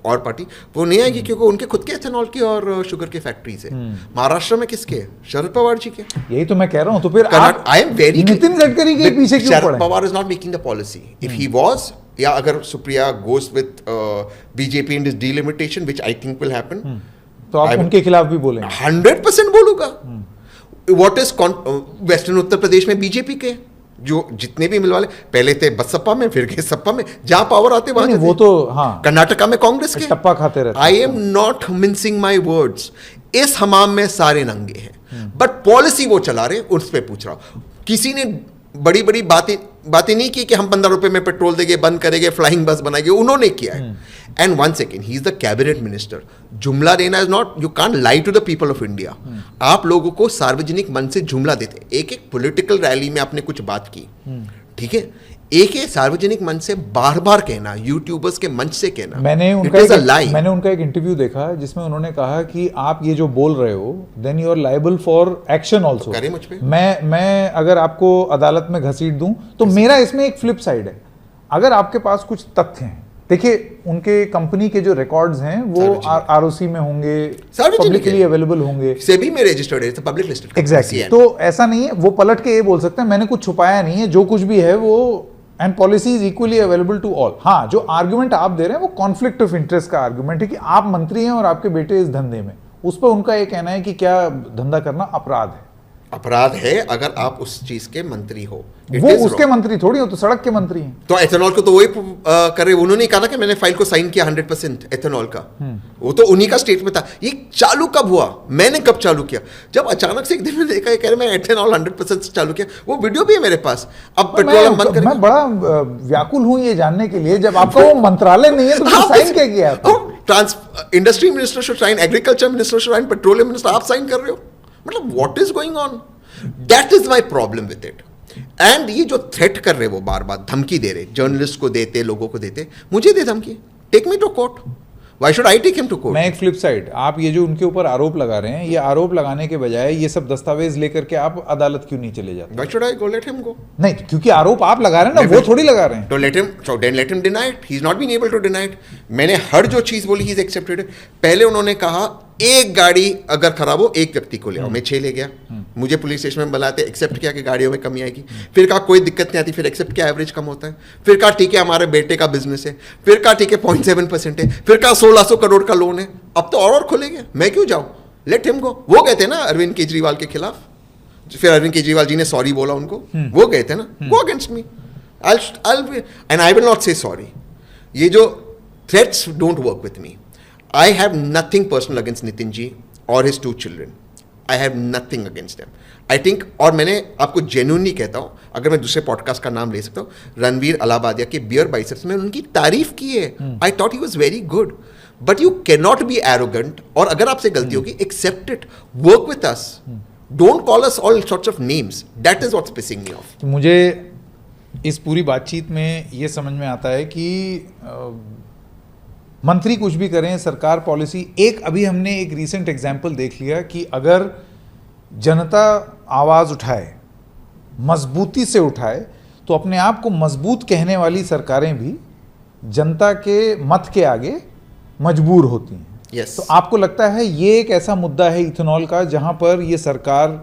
और पार्टी, वो नहीं आएगी क्योंकि उनके खुद के एथेनॉल की और शुगर की फैक्ट्रीज है। महाराष्ट्र में किसके? शरद पवार जी के। यही तो मैं कह रहा हूं। तो फिर I am very Nitin Gadkari के पीछे क्यों पड़े? Sharad Pawar is not making the policy. If he was, या अगर Supriya goes with BJP in this delimitation which I think will happen, तो आप उनके खिलाफ भी बोलेंगे? 100% बोलूंगा। What is western Uttar Pradesh में बीजेपी के जो जितने भी मिल वाले पहले थे बसपा में, फिर गए सपा में, जहां पावर आते वहां वो तो हाँ, कर्नाटका में कांग्रेस के टप्पा खाते रहते। आई am not mincing my words. इस हमाम में सारे नंगे हैं, बट पॉलिसी वो चला रहे, उस पर पूछ रहा हूं। किसी ने बड़ी बड़ी बातें नहीं की कि हम 15 रुपए में पेट्रोल देंगे, बंद करेंगे, फ्लाइंग बस बनाएंगे। उन्होंने किया है। And one second, he is the cabinet minister. जुमला देना is not, you can't lie to the people of India. आप लोगों को सार्वजनिक मन से जुमला देते। एक पॉलिटिकल रैली में आपने कुछ बात की, ठीक है, एक सार्वजनिक मंच से बार बार कहना, यूट्यूबर्स के मंच से कहना, मैंने उनका एक इंटरव्यू देखा जिसमें उन्होंने कहा कि आप ये जो बोल रहे हो, then you are liable for action also. करें मुझ पे। मैं अगर आपको अदालत में घसीट दूं तो मेरा इसमें एक फ्लिप साइड है। अगर आपके पास कुछ तथ्य हैं, देखिए उनके कंपनी के जो रिकॉर्ड्स हैं वो आरओसी में होंगे, पब्लिकली अवेलेबल होंगे, सेबी में रजिस्टर्ड है, पब्लिक लिस्टेड। एग्जैक्टली। तो ऐसा नहीं है, वो पलट के ये बोल सकते हैं मैंने कुछ छुपाया नहीं है, जो कुछ भी है वो, and policy is equally available to all. हाँ, जो आर्गुमेंट आप दे रहे हैं वो कॉन्फ्लिक्ट ऑफ इंटरेस्ट का आर्गुमेंट है कि आप मंत्री हैं और आपके बेटे इस धंधे में। उस पर उनका ये कहना है कि क्या धंधा करना अपराध है? अपराध है अगर आप उस चीज के मंत्री हो। वो उसके मंत्री थोड़ी हो, तो सड़क के मंत्री हैं। तो एथेनॉल को तो वही कर रहे। उन्होंने कहा ना कि मैंने फाइल को साइन किया 100% एथेनॉल का। वो तो उन्हीं का स्टेटमेंट था। ये चालू कब हुआ? मैंने कब चालू किया? जब अचानक से एक दिन में देखा कह रहे मैं एथेनॉल 100% चालू किया। वो वीडियो भी है मेरे पास। अब पेट्रोल हम बंद करें। मैं बड़ा व्याकुल हूं ये जानने के लिए, जब आपका वो मंत्रालय नहीं है तो साइन क्या किया? Industry minister should sign, agriculture minister should sign, petroleum minister आप साइन कर रहे हो। मतलब what is going on? That is my problem with it. And ये जो थ्रेट कर रहे वो बार बार धमकी दे रहे, जर्नलिस्ट को देते, लोगों को देते, मुझे दे धमकी, take me to court. Why should I take him to court? मैं एक फ्लिप साइड, आप ये जो उनके ऊपर आरोप लगा रहे हैं, ये आरोप लगाने के बजाय ये सब दस्तावेज लेकर के आप अदालत क्यों नहीं चले जाते? Why should I go let him go? नहीं, क्योंकि आरोप आप लगा रहे हैं ना, वो थोड़ी लगा रहे हैं। तो let him deny it. He is not been able to deny it. मैंने हर जो चीज बोली ही इज एक्सेप्टेड इट। पहले उन्होंने कहा एक गाड़ी अगर खराब हो एक व्यक्ति को ले आओ, मैं 6 ले गया, मुझे पुलिस स्टेशन में बुलाते, एक्सेप्ट किया कि गाड़ियों में कमी आएगी। फिर कहा कोई दिक्कत नहीं आती, फिर एक्सेप्ट किया एवरेज कम होता है। फिर कहा ठीक है हमारे बेटे का बिजनेस है। फिर कहा ठीक है 0.7% है। फिर कहा 1600 करोड़ का लोन है। अब तो और खुलेंगे, मैं क्यों जाऊं? Let him go. वो गए थे ना अरविंद केजरीवाल के खिलाफ, फिर अरविंद केजरीवाल जी ने सॉरी बोला उनको, वो गए थे ना, go against me, and I will not से सॉरी। ये जो threats don't work with me. I have nothing personal against Nitin ji or his 2 children. I have nothing against them, I think. और मैंने आपको जेन्युइनली कहता हूँ, अगर मैं दूसरे पॉडकास्ट का नाम ले सकता हूँ, रणवीर अलाहाबादिया के बियर बाइसेप्स में उनकी तारीफ की है। I thought he was very good, but you can not be arrogant, और अगर आपसे गलती होगी accept it, work with us, don't call us all sorts of names, that is what's pissing me off. तो मुझे इस पूरी बातचीत में ये समझ में आता है कि मंत्री कुछ भी करें, सरकार पॉलिसी, एक अभी हमने एक रीसेंट एग्जाम्पल देख लिया कि अगर जनता आवाज़ उठाए, मजबूती से उठाए, तो अपने आप को मजबूत कहने वाली सरकारें भी जनता के मत के आगे मजबूर होती हैं। Yes. तो आपको लगता है ये एक ऐसा मुद्दा है इथेनॉल का जहां पर ये सरकार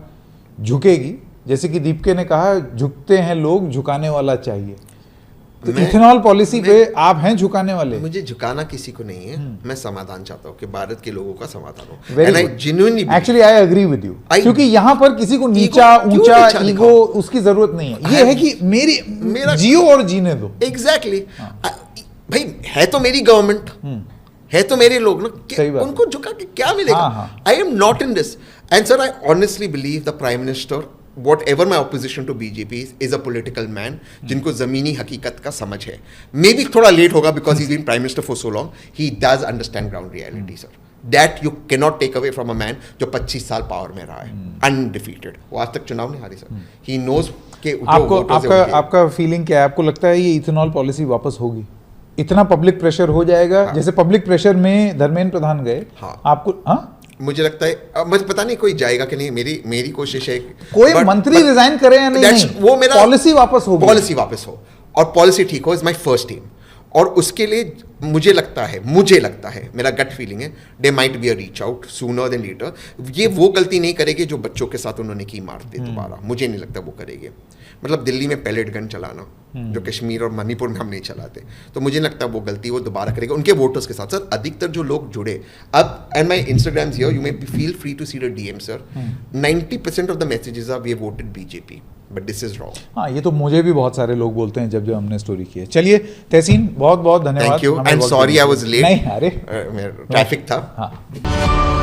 झुकेगी? जैसे कि दीपके ने कहा, झुकते हैं लोग, झुकाने वाला चाहिए। तो इथेनॉल पॉलिसी पे आप हैं झुकाने वाले? मुझे झुकाना किसी को नहीं है, मैं समाधान चाहता हूँ कि भारत के लोगों का समाधान हो। Very and I good. Genuinely actually I agree with you, क्योंकि यहाँ पर किसी को नीचा ऊंचा ईगो उसकी जरूरत नहीं है। ये है कि मेरा जियो और जीने दो। एग्जैक्टली भाई, है तो मेरी गवर्नमेंट, है तो मेरे लोग ना, उनको झुका के क्या मिलेगा? आई am not in this, and sir I honestly believe the prime minister, whatever my opposition to BJP is a political man, जिनको जमीनी हकीकत का समझ है। मे बी थोड़ा लेट होगा because he's been prime minister for so long, he does understand ground reality, sir. That you cannot take away from a man जो 25 साल पावर में रहा है, undefeated, वो आज तक चुनाव नहीं हारी सर। He knows कि आपका फीलिंग क्या है? आपको लगता है ये इथेनॉल पॉलिसी वापस होगी? इतना पब्लिक प्रेशर हो जाएगा? जैसे पब्लिक प्रेशर में धर्मेंद्र प्रधान गए, आपको? हाँ, मुझे लगता है, मुझे पता नहीं कोई जाएगा कि नहीं, मेरी कोशिश है कोई मंत्री रिजाइन करे या नहीं, वो मेरा पॉलिसी वापस हो, पॉलिसी वापस हो और पॉलिसी ठीक हो, इज माय फर्स्ट एम। और उसके लिए मुझे लगता है मेरा गट फीलिंग है, they might be a reach out sooner than later. ये वो गलती नहीं करेगी जो बच्चों के साथ उन्होंने की, मारते दोबारा, मुझे नहीं लगता वो करेंगे। मतलब दिल्ली में पैलेट गन चलाना, जो कश्मीर और मणिपुर में हम नहीं चलाते, तो मुझे लगता है वो गलती वो दोबारा करेगा उनके वोटर्स के साथ। सर अधिकतर जो लोग जुड़े अब, and my Instagram here, you may feel free to see the DM sir, 90% of the messages are we voted BJP, but this is wrong. हाँ, ये तो मुझे भी बहुत सारे लोग बोलते हैं जब हमने स्टोरी की है। चलिए तहसीन, बहुत बहुत धन्यवाद। Thank you and sorry I was late. नहीं, अरे ट्रैफिक था। हाँ।